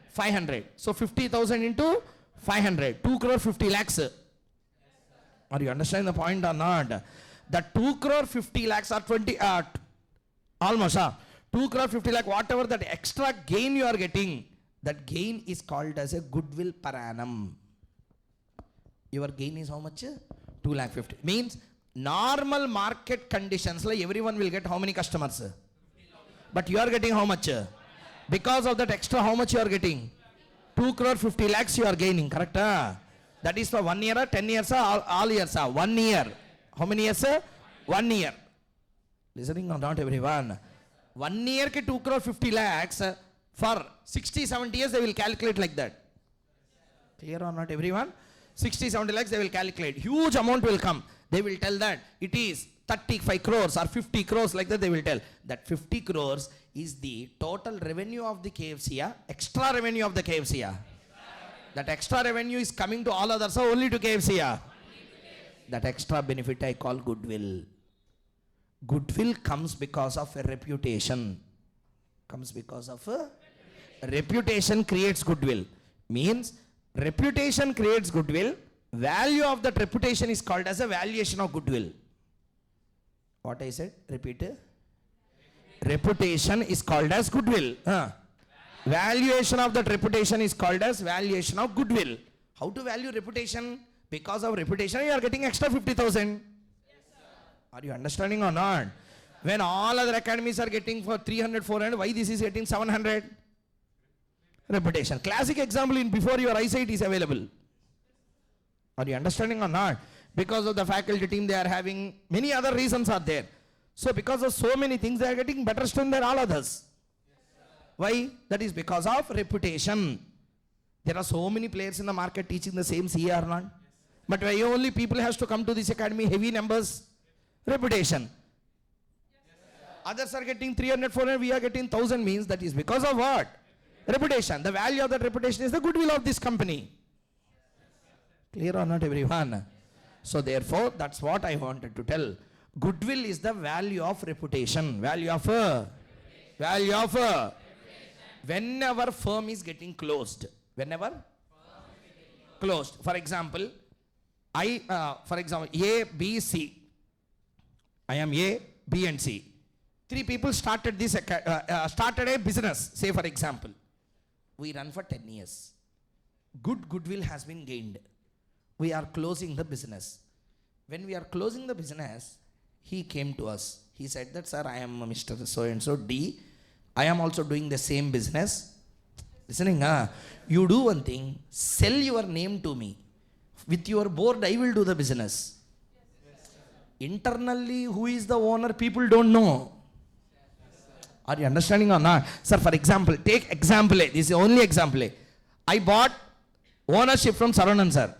[SPEAKER 1] 500. So 50,000 into 500. 2 crore 50 lakhs. Are you understanding the point or not? The 2 crore 50 lakhs are 20, almost, 2 crore 50 lakh, whatever that extra gain you are getting, that gain is called as a goodwill per annum. Your gain is how much? 2 lakh 50. Means normal market conditions, like everyone will get how many customers? But you are getting how much? Because of that extra, how much you are getting? 2 crore 50 lakhs you are gaining, correct? That is for 1 year, 10 years, all years. 1 year. How many years? 1 year. Listening or not, everyone? 1 year ke 2 crore 50 lakhs, for 60, 70 years they will calculate like that. Clear or not, everyone? 60, 70 lakhs they will calculate. Huge amount will come. They will tell that it is 35 crores or 50 crores, like that they will tell. That 50 crores is the total revenue of the KFC, extra revenue of the KFC. That extra revenue is coming to all others, or only to KFC. That extra benefit I call goodwill. Goodwill comes because of a reputation. Comes because of a reputation creates goodwill. Means reputation creates goodwill. Value of that reputation is called as a valuation of goodwill. What I said? Repeat. Reputation is called as goodwill. Valuation of that reputation is called as valuation of goodwill. How to value reputation? Because of reputation you are getting extra 50,000. Yes, are you understanding or not? When all other academies are getting for 300, 400, why this is getting 700? Reputation. Classic example in before your eyesight is available. Are you understanding or not? Because of the faculty team they are having, many other reasons are there. So because of so many things they are getting better strength than all others. Why? That is because of reputation. There are so many players in the market teaching the same CA or not. But why only people has to come to this academy, heavy numbers? Reputation. Others are getting 300, 400, we are getting 1,000, means that is because of what? Reputation. The value of that reputation is the goodwill of this company. Clear or not, everyone? So therefore, that's what I wanted to tell. Goodwill is the value of reputation. Value of whenever firm is getting closed. Whenever? Closed. For example, A, B, C. I am A, B and C. 3 people started this started a business, say for example. We run for 10 years. Good goodwill has been gained. We are closing the business. When we are closing the business, he came to us. He said that, sir, I am Mr. So-and-so D. I am also doing the same business. Listening, you do one thing, sell your name to me. With your board, I will do the business. Internally, who is the owner, people don't know. Are you understanding or not? Sir, for example, take example A. This is only example A. I bought ownership from Saravanan, sir.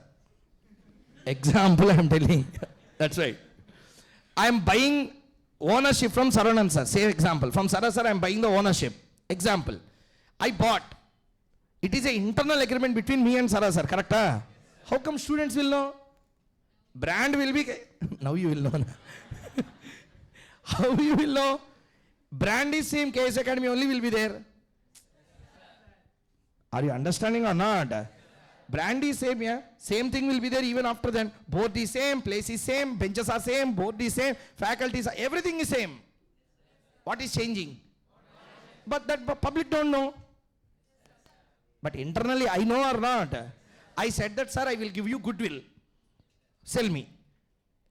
[SPEAKER 1] Example I am telling. That's right. I am buying ownership from Saravanan, sir. Say example. From Saravanan, sir, I am buying the ownership. Example. I bought. It is an internal agreement between me and Saravanan, sir. Correct? How come students will know? Brand will be... Now you will know. How you will know? Brand is same, KS Academy only will be there. Are you understanding or not? Brand is same, yeah. Same thing will be there even after then. Board is same, place is same, benches are same, board is same, faculties are, everything is same. What is changing? But that public don't know. But internally I know or not? I said that, sir, I will give you goodwill. Sell me.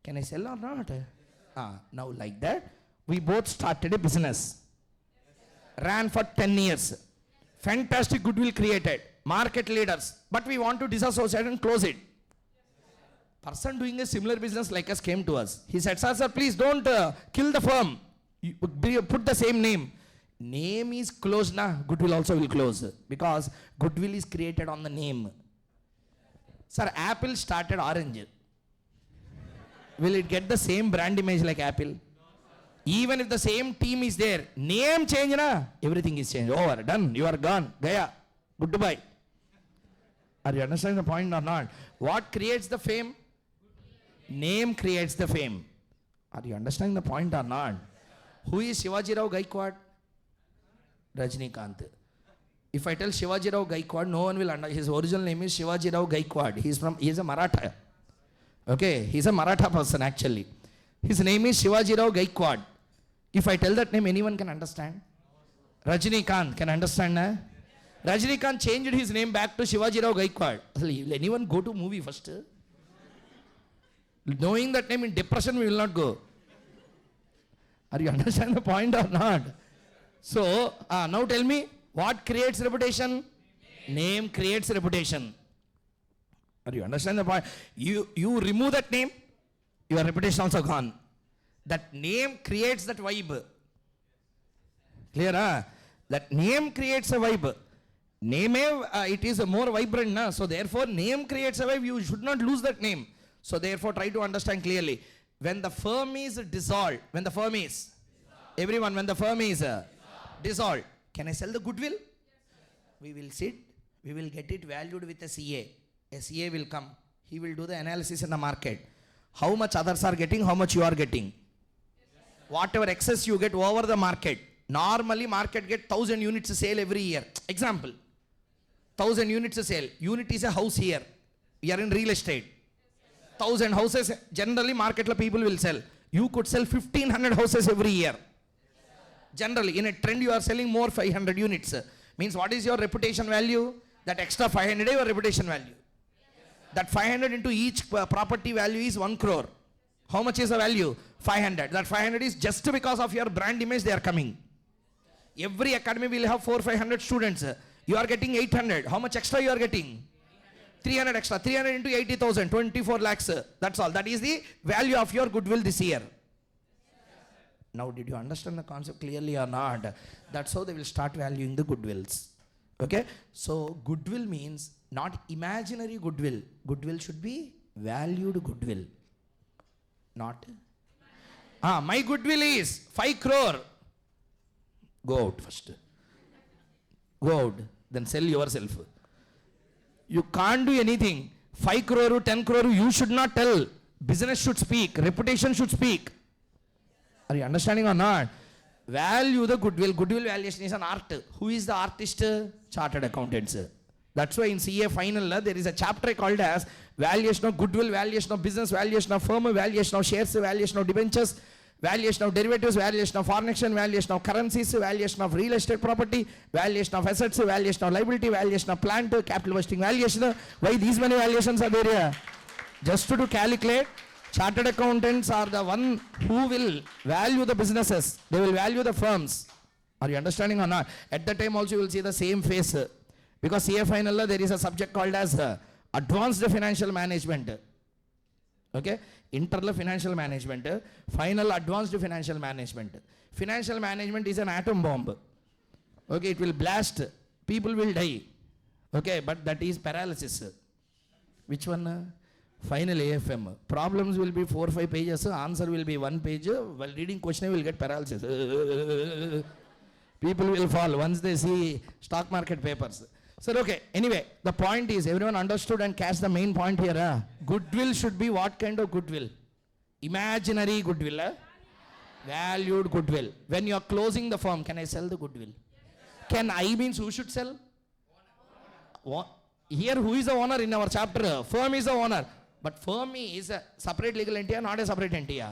[SPEAKER 1] Can I sell or not? Now like that, we both started a business. Ran for 10 years. Fantastic goodwill created. Market leaders. But we want to disassociate and close it. Person doing a similar business like us came to us. He said, sir, please don't kill the firm. You put the same name. Name is closed now. Goodwill also will close. Because goodwill is created on the name. Sir, Apple started orange. Will it get the same brand image like Apple? Even if the same team is there, name change na, everything is changed. Over, done, you are gone, gaya, goodbye. Are you understanding the point or not? What creates the fame? Name creates the fame. Are you understanding the point or not? Who is Shivaji Rao Gaikwad? Rajnikant. If I tell Shivaji Rao Gaikwad, no one will understand. His original name is Shivaji Rao Gaikwad. He is a Maratha. Okay, he's a Maratha person actually. His name is Shivaji Rao Gaikwad. If I tell that name, anyone can understand? Rajinikanth can understand? Rajinikanth changed his name back to Shivaji Rao Gaikwad. Will anyone go to movie first? Knowing that name, in depression we will not go. Are you understand the point or not? So, now tell me, what creates reputation? Name creates reputation. Are you understand the point? You remove that name, your reputation also gone. That name creates that vibe. Clear, huh? That name creates a vibe. Name, it is a more vibrant, na? So therefore, name creates a vibe. You should not lose that name. So therefore, try to understand clearly. When the firm is dissolved, when the firm is dissolved, can I sell the goodwill? Yes, we will sit, we will get it valued with a CA. A CA will come. He will do the analysis in the market. How much others are getting, how much you are getting. Yes, whatever excess you get over the market. Normally, market get 1,000 units of sale every year. Example, 1,000 units of sale. Unit is a house here. We are in real estate. 1,000 houses, generally market people will sell. You could sell 1,500 houses every year. Generally, in a trend you are selling more 500 units. Means what is your reputation value? That extra 500 is your reputation value. That 500 into each property value is 1 crore. How much is the value? 500. That 500 is just because of your brand image they are coming. Every academy will have 400-500 students. You are getting 800. How much extra you are getting? 300 extra. 300 into 80,000. 24 lakhs. That's all. That is the value of your goodwill this year. Now, did you understand the concept clearly or not? That's how they will start valuing the goodwills. Okay? So, goodwill means not imaginary goodwill. Goodwill should be valued goodwill. Not? My goodwill is 5 crore. Go out first. Go out. Then sell yourself. You can't do anything. 5 crore, 10 crore, you should not tell. Business should speak. Reputation should speak. Are you understanding or not? Value the goodwill. Goodwill valuation is an art. Who is the artist? Chartered accountants. That's why in CA final there is a chapter called as valuation of goodwill, valuation of business, valuation of firm, valuation of shares, valuation of debentures, valuation of derivatives, valuation of foreign exchange, valuation of currencies, valuation of real estate property, valuation of assets, valuation of liability, valuation of plant, capital vesting valuation. Why these many valuations are there here? Just to calculate. Chartered accountants are the one who will value the businesses. They will value the firms. Are you understanding or not? At the time also you will see the same face. Because CA final there is a subject called as advanced financial management. Okay? Internal financial management. Final advanced financial management. Financial management is an atom bomb. Okay? It will blast. People will die. Okay? But that is paralysis. Which one? Final AFM. Problems will be 4-5 pages. Answer will be 1 page. While reading question will get paralysis. People will fall once they see stock market papers. So okay, anyway, the point is everyone understood and catch the main point here. Goodwill should be what kind of goodwill? Imaginary goodwill. Valued goodwill. When you are closing the firm, can I sell the goodwill? Can I means who should sell? Here who is the owner in our chapter? Firm is the owner. But firm is a separate legal entity or not a separate entity?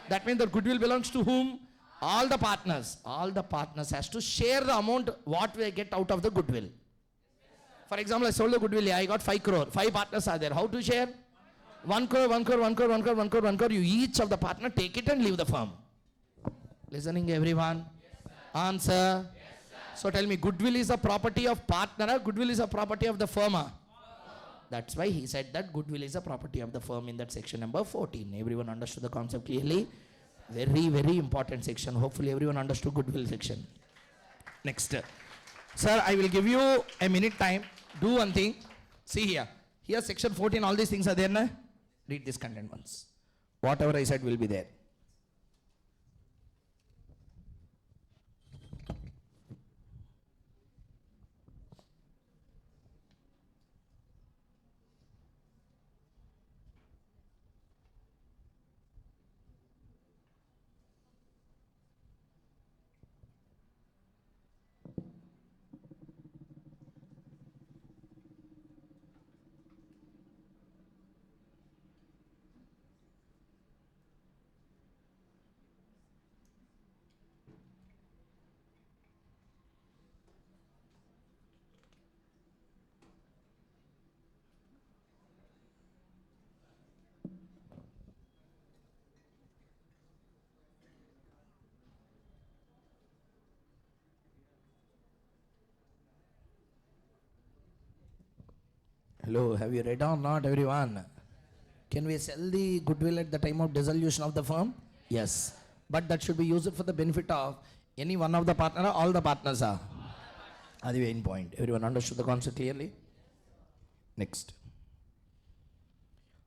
[SPEAKER 1] That means the goodwill belongs to whom? All the partners. All the partners has to share the amount what we get out of the goodwill. For example, I sold the goodwill. I got 5 crore. 5 partners are there. How to share? 1 crore, 1 crore, 1 crore, 1 crore, 1 crore, 1 crore. You each of the partner take it and leave the firm. Listening everyone? Answer. So tell me, goodwill is a property of partner or goodwill is a property of the firm? That's why he said that goodwill is a property of the firm in that section number 14. Everyone understood the concept clearly? Very, very important section. Hopefully everyone understood goodwill section. Next. Sir, I will give you a minute time. Do one thing. See here. Here section 14, all these things are there. Na? Read this content once. Whatever I said will be there. Hello, have you read or not, everyone? Can we sell the goodwill at the time of dissolution of the firm? Yes. But that should be used for the benefit of any one of the partner or all the partners are. That's the main point. Everyone understood the concept clearly? Next.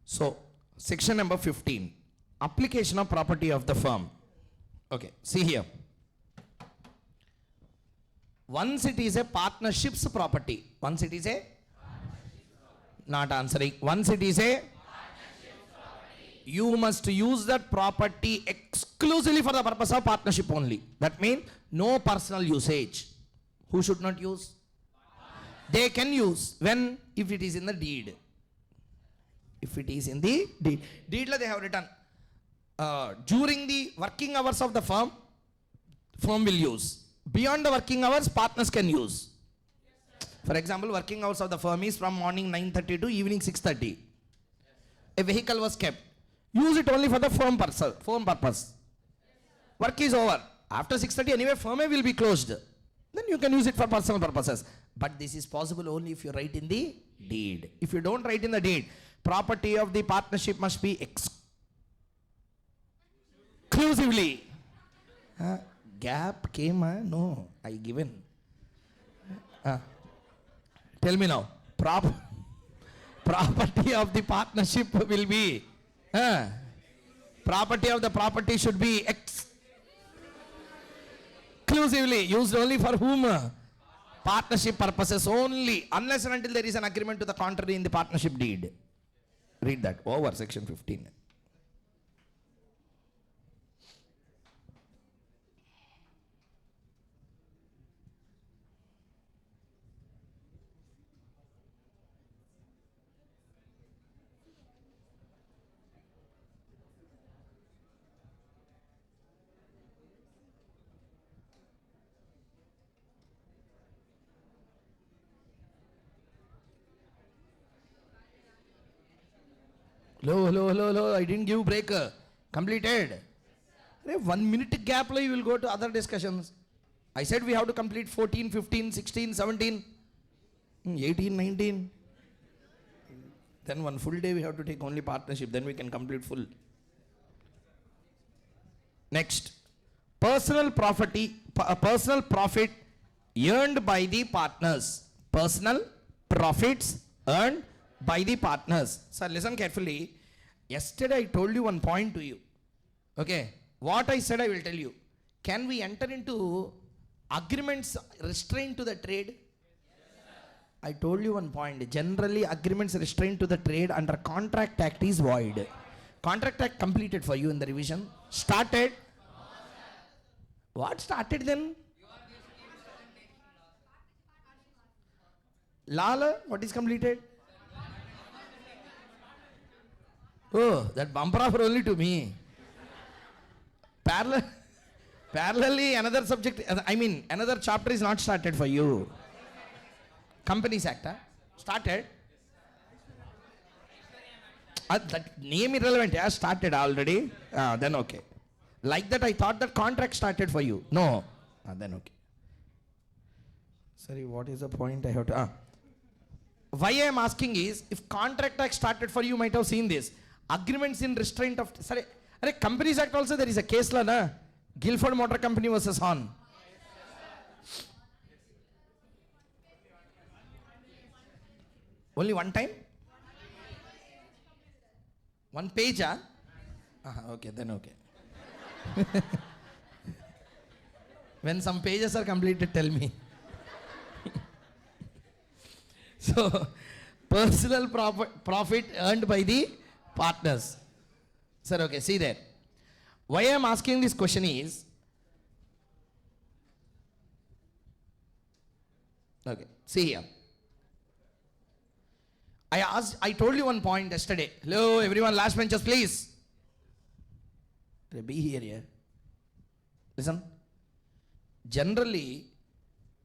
[SPEAKER 1] So, section number 15. Application of property of the firm. Okay, see here. Once it is a partnership's property. Once it is a? Not answering. Once it is a? You must use that property exclusively for the purpose of partnership only. That means no personal usage. Who should not use? They can use when? If it is in the deed. If it is in the deed. Deed they have written. During the working hours of the firm will use. Beyond the working hours, partners can use. For example, working hours of the firm is from morning 9:30 to evening 6:30. A vehicle was kept. Use it only for the firm purpose. Work is over. After 6:30 anyway, firm will be closed. Then you can use it for personal purposes. But this is possible only if you write in the deed. If you don't write in the deed, property of the partnership must be exclusively. Gap came, no, I given. Tell me now, property of the partnership will be, property of the property should be exclusively used only for whom? Partnership purposes only, unless and until there is an agreement to the contrary in the partnership deed. Read that, over section 15. Hello. I didn't give break. Completed. 1 minute gap, you will go to other discussions. I said we have to complete 14, 15, 16, 17, 18, 19. Then one full day we have to take only partnership. Then we can complete full. Next. Personal profit earned by the partners. Personal profits earned by the partners. Sir, listen carefully. Yesterday I told you one point to you. Okay. What I said I will tell you. Can we enter into agreements restrained to the trade? Yes, I told you one point. Generally agreements restrained to the trade under Contract Act is void. Contract Act completed for you in the revision. Started? What started then? Lala, what is completed? Oh, that bumper offer only to me. Parallelly, another subject, another chapter is not started for you. Companies Act, started? That name irrelevant, started already. Then okay. Like that, I thought that contract started for you. No. Then okay. Sorry, what is the point I have to... Why I am asking is, if Contract Act started for you, might have seen this. Agreements in restraint of... Sorry, Companies Act also there is a case law, na? Guilford Motor Company versus Horn. Only one time? One page, okay, then okay. When some pages are completed, tell me. So, personal profit earned by the partners. Sir, okay, see there. Why I am asking this question is, okay, see here. I told you one point yesterday. Hello, everyone, last benches, please. Be here. Listen. Generally,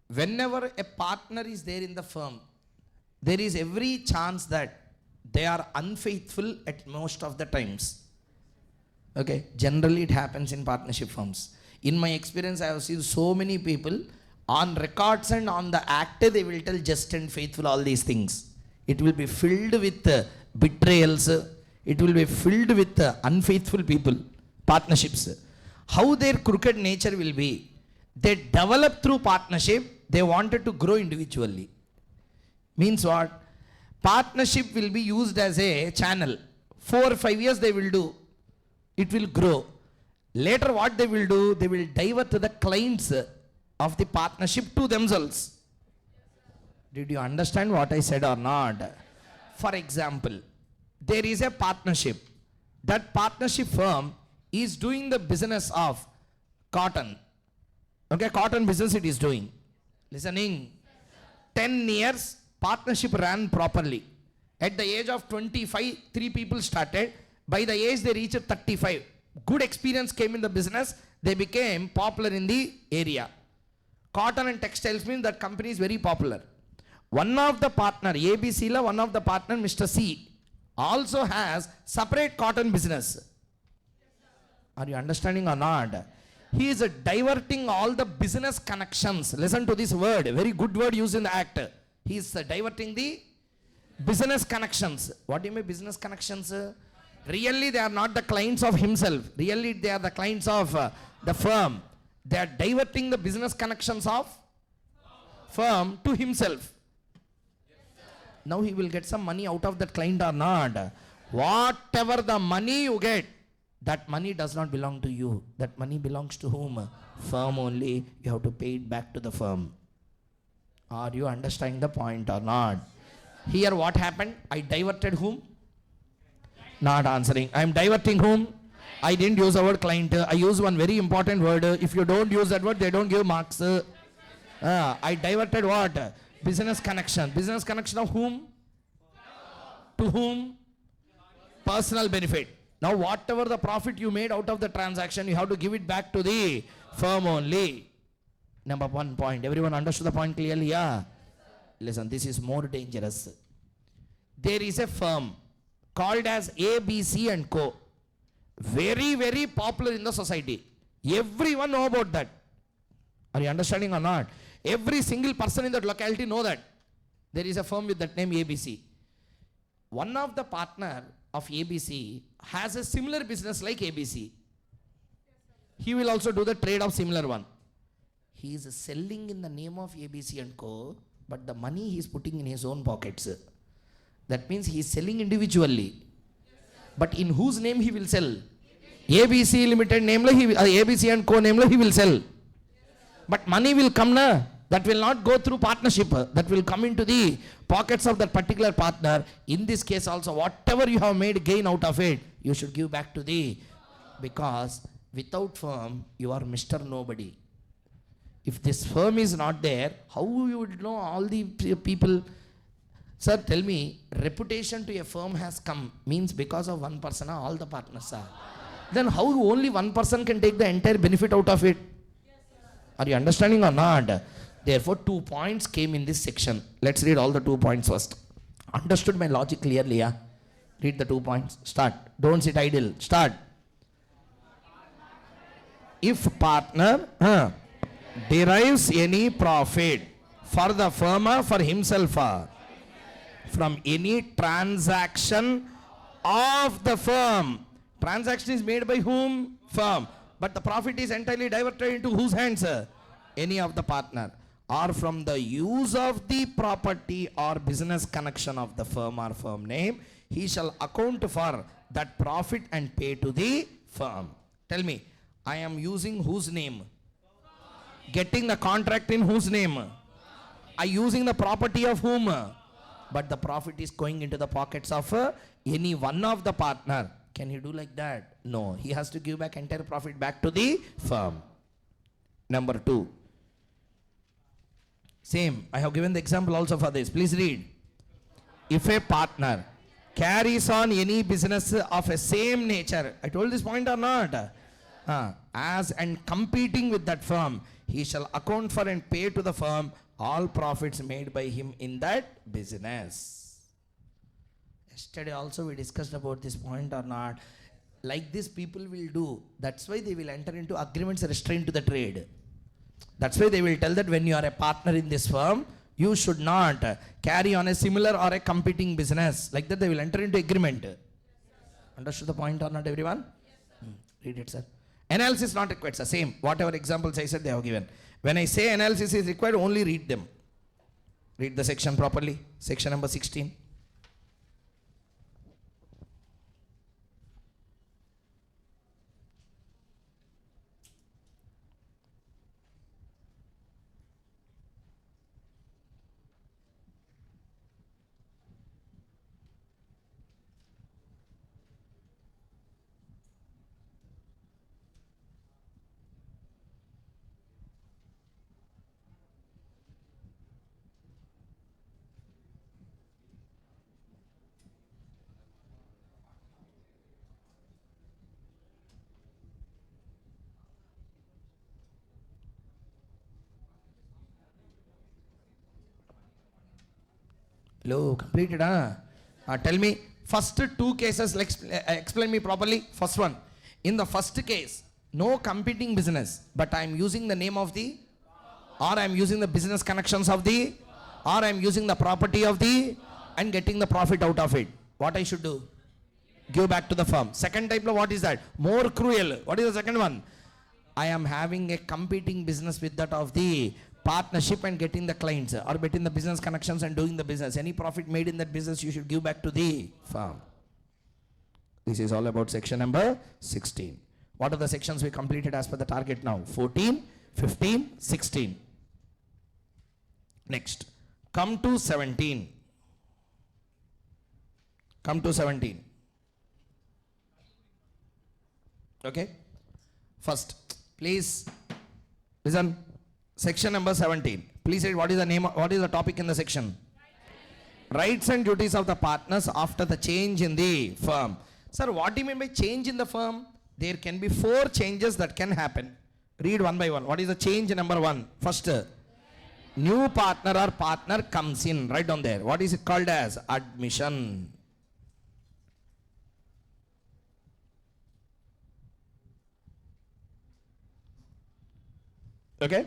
[SPEAKER 1] whenever a partner is there in the firm, there is every chance that they are unfaithful at most of the times. Okay, generally it happens in partnership firms. In my experience, I have seen so many people on records and on the act, they will tell just and faithful, all these things. It will be filled with betrayals. It will be filled with unfaithful people, partnerships. How their crooked nature will be? They develop through partnership. They wanted to grow individually. Means what? Partnership will be used as a channel. 4 or 5 years they will do. It will grow. Later what they will do? They will divert the clients of the partnership to themselves. Did you understand what I said or not? For example, there is a partnership. That partnership firm is doing the business of cotton. Okay, cotton business it is doing. Listening. 10 years, partnership ran properly. At the age of 25, 3 people started. By the age they reached 35. Good experience came in the business. They became popular in the area. Cotton and textiles means that company is very popular. One of the partner, ABC, one of the partner, Mr. C, also has separate cotton business. Are you understanding or not? He is diverting all the business connections. Listen to this word, a very good word used in the act. He is diverting the business connections. What do you mean business connections? Really they are not the clients of himself. Really they are the clients of the firm. They are diverting the business connections of firm to himself. Now he will get some money out of that client or not. Whatever the money you get, that money does not belong to you. That money belongs to whom? Firm only. You have to pay it back to the firm. Are you understanding the point or not? Here what happened? I diverted whom? Not answering. I am diverting whom? I didn't use the word client. I use one very important word. If you don't use that word, they don't give marks. I diverted what? Business connection. Business connection of whom? To whom? Personal benefit. Now whatever the profit you made out of the transaction, you have to give it back to the firm only. Number 1 point. Everyone understood the point clearly? Yeah. Listen, this is more dangerous. There is a firm called as ABC and Co. Very, very popular in the society. Everyone know about that. Are you understanding or not? Every single person in that locality know that. There is a firm with that name ABC. One of the partner of ABC has a similar business like ABC. He will also do the trade of similar one. He is selling in the name of ABC and Co. But the money he is putting in his own pockets. That means he is selling individually. But in whose name he will sell? ABC Limited name, ABC and Co name he will sell. But money will come na. That will not go through partnership. That will come into the pockets of that particular partner. In this case also, whatever you have made gain out of it, you should give back to the, because without firm, you are Mr. Nobody. If this firm is not there, how you would know all the people? Sir, tell me, reputation to a firm has come, means because of one person, all the partners are. Then how only one person can take the entire benefit out of it? Are you understanding or not? Therefore, 2 points came in this section. Let's read all the 2 points first. Understood my logic clearly, yeah? Read the 2 points. Start. Don't sit idle. Start. If partner derives any profit for the firm or for himself from any transaction of the firm. Transaction is made by whom? Firm. But the profit is entirely diverted into whose hands? Any of the partner. Or from the use of the property or business connection of the firm or firm name, he shall account for that profit and pay to the firm. Tell me, I am using whose name? Getting the contract in whose name? I using the property of whom? But the profit is going into the pockets of any one of the partner. Can he do like that? No. He has to give back entire profit back to the firm. Number 2. Same. I have given the example also for this. Please read. If a partner carries on any business of a same nature, I told this point or not? As and competing with that firm, he shall account for and pay to the firm all profits made by him in that business. Yesterday also we discussed about this point or not. Like this people will do. That's why they will enter into agreements restrained to the trade. That's why they will tell that when you are a partner in this firm, You should not carry on a similar or a competing business. Like that they will enter into agreement. Understood the point or not, everyone? Read it, sir. Analysis not required, sir. Same. Whatever examples I said, they have given. When I say analysis is required, only read them. Read the section properly. Section number 16. Hello, completed, huh? Tell me, first two cases, explain me properly. First one, in the first case, no competing business, but I am using the name of the, or I am using the business connections of the, or I am using the property of the, and getting the profit out of it. What I should do? Give back to the firm. Second type, what is that? More cruel. What is the second one? I am having a competing business with that of the partnership and getting the clients, or getting the business connections and doing the business. Any profit made in that business, you should give back to the firm. This is all about section number 16. What are the sections we completed as per the target now? 14, 15, 16. Next, come to 17. Come to 17. Okay? First, please listen. Section number 17. Please read what is the name, what is the topic in the section? Rights and duties of the partners after the change in the firm. Sir, what do you mean by change in the firm? There can be 4 changes that can happen. Read one by one. What is the change number 1? First, new partner or partner comes in. Write down there. What is it called as? Admission. Okay?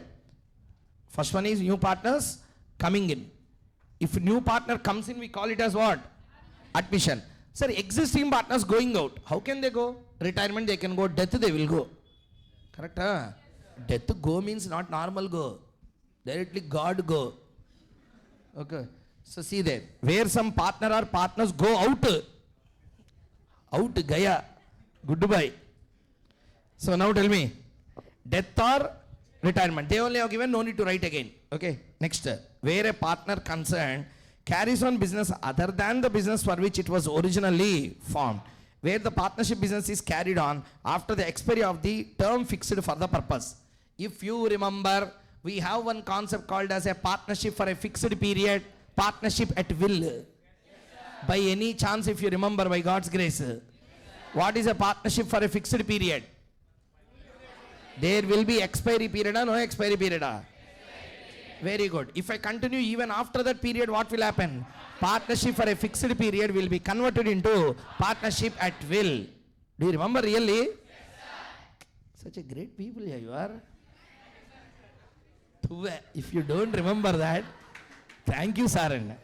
[SPEAKER 1] First one is new partners coming in. If new partner comes in, we call it as what? Admission. Sir, existing partners going out. How can they go? Retirement they can go. Death they will go. Correct? Huh? Death go means not normal go. Directly God go. Okay. So see there. Where some partner or partners go out. Out, Gaya. Goodbye. So now tell me. Death or retirement. They only have given, no need to write again. Okay. Next. Where a partner concerned carries on business other than the business for which it was originally formed. Where the partnership business is carried on after the expiry of the term fixed for the purpose. If you remember, we have one concept called as a partnership for a fixed period, partnership at will. Yes, by any chance, if you remember, by God's grace. Yes, what is a partnership for a fixed period? There will be expiry period or no expiry period? Very good. If I continue even after that period, what will happen? Partnership for a fixed period will be converted into partnership at will. Do you remember really? Yes, such a great people here you are. If you don't remember that, thank you, Saran.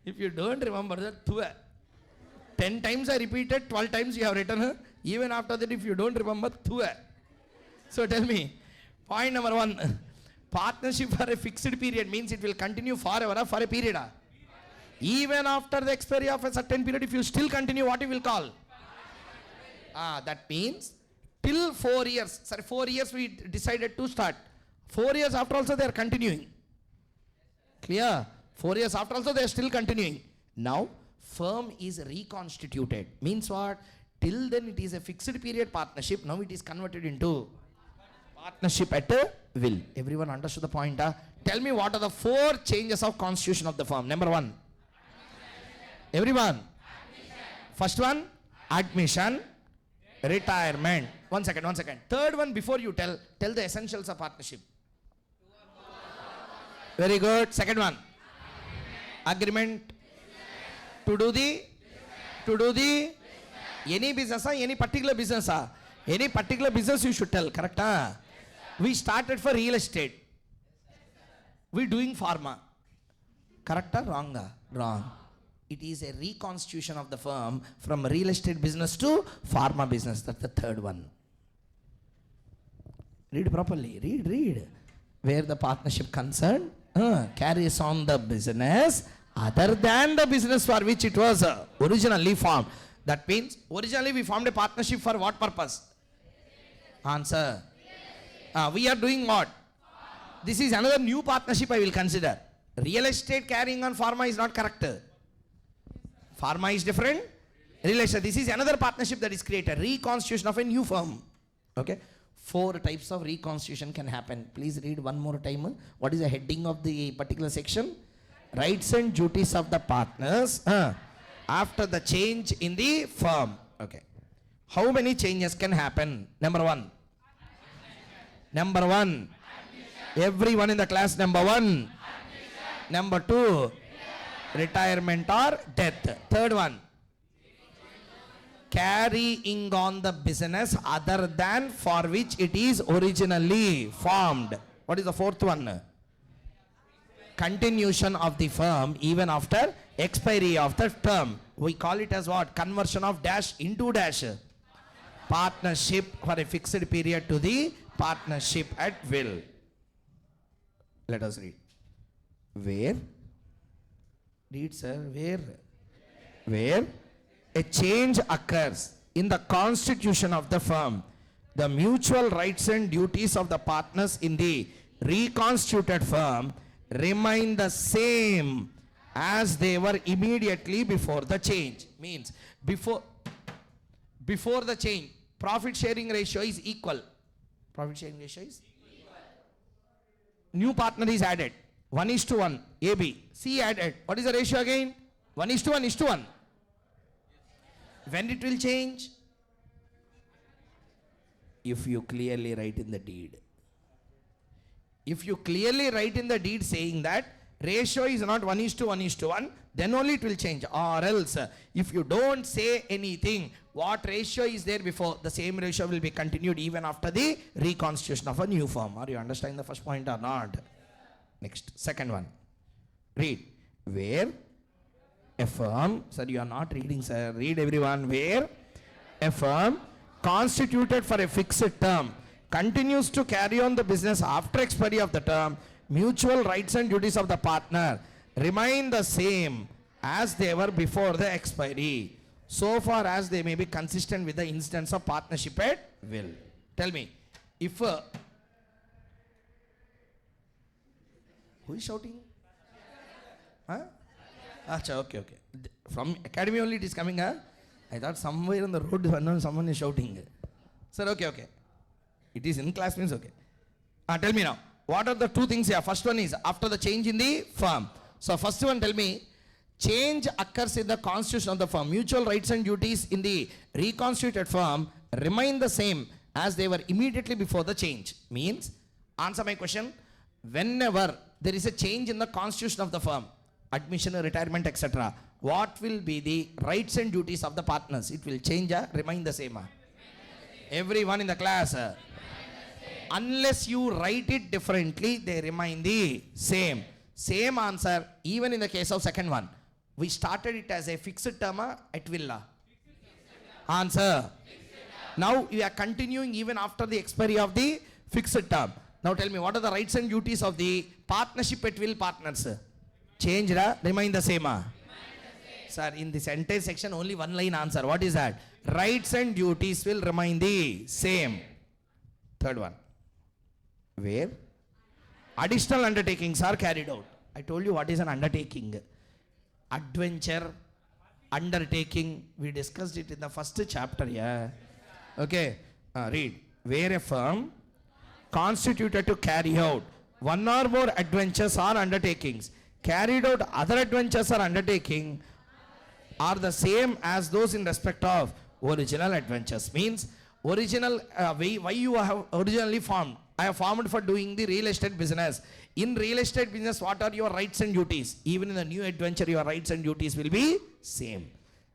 [SPEAKER 1] If you don't remember that, 10 times I repeated, 12 times you have written. Even after that, if you don't remember, so tell me, point number 1, partnership for a fixed period means it will continue forever for a period. Even after the expiry of a certain period, if you still continue, what you will call? That means till 4 years. Sorry, 4 years we decided to start. 4 years after also they are continuing. Clear? 4 years after also they are still continuing. Now, firm is reconstituted. Means what? Till then it is a fixed period partnership. Now it is converted into partnership at will. Everyone understood the point? Tell me what are the 4 changes of constitution of the firm. Number 1. Everyone. Admission. First one, admission. Retirement. One second. Third one, before you tell the essentials of partnership. Very good. Second one. Agreement. To do the any business, any particular business. Any particular business you should tell. Correct? We started for real estate. We doing pharma. Correct or wrong? Wrong. It is a reconstitution of the firm from real estate business to pharma business. That's the third one. Read properly. Read. Where the partnership concerned carries on the business other than the business for which it was originally formed. That means originally we formed a partnership for what purpose? Answer. We are doing what? This is another new partnership I will consider. Real estate carrying on pharma is not correct. Pharma is different. Real estate. This is another partnership that is created. Reconstitution of a new firm. Okay. 4 types of reconstitution can happen. Please read one more time. What is the heading of the particular section? Rights and duties of the partners after the change in the firm. Okay. How many changes can happen? Number 1. Number 1. Everyone in the class, number 1. Number 2. Retirement or death. Third one. Carrying on the business other than for which it is originally formed. What is the fourth one? Continuation of the firm even after expiry of the term. We call it as what? Conversion of dash into dash. Partnership for a fixed period to the partnership at will. Let us read. Where? Read, sir. Where a change occurs in the constitution of the firm, the mutual rights and duties of the partners in the reconstituted firm remain the same as they were immediately before the change. Means before the change, profit sharing ratio is equal. Profit sharing ratio is equal. New partner is added. 1:1. AB. C added. What is the ratio again? 1:1:1. When it will change? If you clearly write in the deed. If you clearly write in the deed saying that ratio is not 1:1:1, then only it will change. Or else, if you don't say anything, what ratio is there before, the same ratio will be continued even after the reconstitution of a new firm. Are you understanding the first point or not? Next, second one. Read. Where a firm, sir, you are not reading, sir. Read everyone. Where a firm constituted for a fixed term continues to carry on the business after expiry of the term, mutual rights and duties of the partner remain the same as they were before the expiry, so far as they may be consistent with the instance of partnership at will. Tell me, if who is shouting? Huh? Achha, okay. From academy only it is coming, huh? I thought somewhere on the road someone is shouting. Sir, okay. It is in class means okay. Tell me now, what are the two things here? First one is after the change in the firm. So first one, tell me, change occurs in the constitution of the firm. Mutual rights and duties in the reconstituted firm remain the same as they were immediately before the change. Means, answer my question, whenever there is a change in the constitution of the firm, admission, retirement, etc., what will be the rights and duties of the partners? It will change, remain the same. Everyone in the class. Unless you write it differently, they remain the same. Same answer, even in the case of second one. We started it as a fixed term at will. Answer. Now we are continuing even after the expiry of the fixed term. Now tell me, what are the rights and duties of the partnership at will partners? Change, remain the same. Sir, in this entire section, only one line answer. What is that? Rights and duties will remain the same. Third one. Where additional undertakings are carried out. I told you what is an undertaking. Adventure, undertaking. We discussed it in the first chapter. Yeah. Okay. Read. Where a firm constituted to carry out one or more adventures or undertakings, carried out other adventures or undertaking are the same as those in respect of original adventures. Means original, why you have originally formed? I have formed for doing the real estate business. In real estate business, what are your rights and duties? Even in the new adventure, your rights and duties will be same.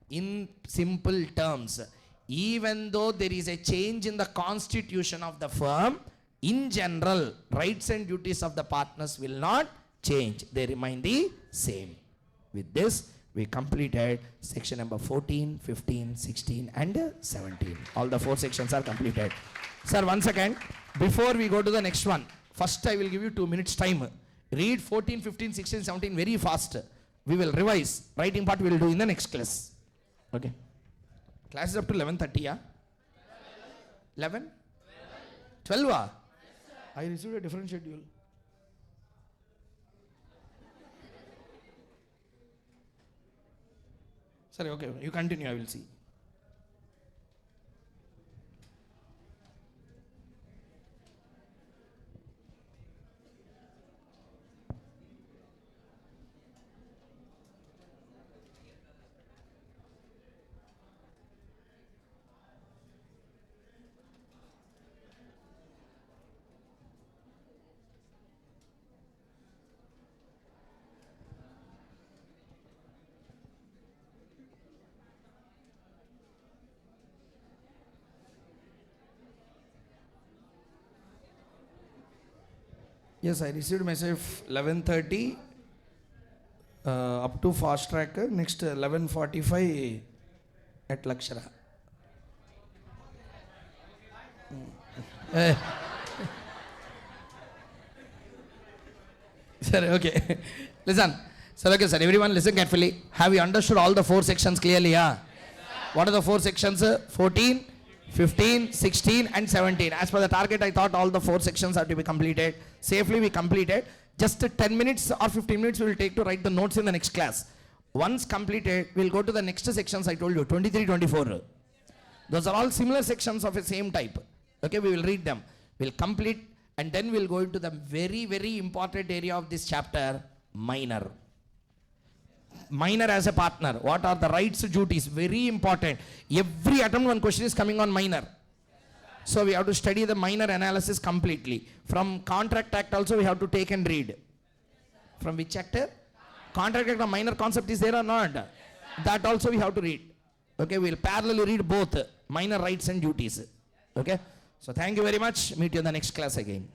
[SPEAKER 1] In simple terms, even though there is a change in the constitution of the firm, in general, rights and duties of the partners will not change. They remain the same. With this, we completed section number 14, 15, 16 and 17. All the 4 sections are completed. Sir, one second. Before we go to the next one, first I will give you 2 minutes time. Read 14, 15, 16, 17 very fast. We will revise. Writing part we will do in the next class. Okay. Class is up to 11:30, yeah? 11? 12, ah? I received a different schedule. Sorry, okay, you continue, I will see. Yes, I received message 11:30 up to fast track. Next 11:45 at Lakshara. Sir, okay. Listen. Sir, okay, sir. Everyone listen carefully. Have you understood all the 4 sections clearly? Yeah? Yes, what are the 4 sections? 14, 15, 16 and 17. As per the target, I thought all the 4 sections have to be completed. Safely we completed. Just 10 minutes or 15 minutes we will take to write the notes in the next class. Once completed, we will go to the next sections I told you, 23, 24. Those are all similar sections of the same type. Okay, we will read them. We will complete and then we will go into the very, very important area of this chapter, minor. Minor as a partner. What are the rights, duties? Very important. Every attempt one question is coming on minor. So we have to study the minor analysis completely. From Contract Act also we have to take and read. From which chapter? Contract Act, minor concept is there or not? That also we have to read. Okay, we will parallelly read both minor rights and duties. Okay. So thank you very much. Meet you in the next class again.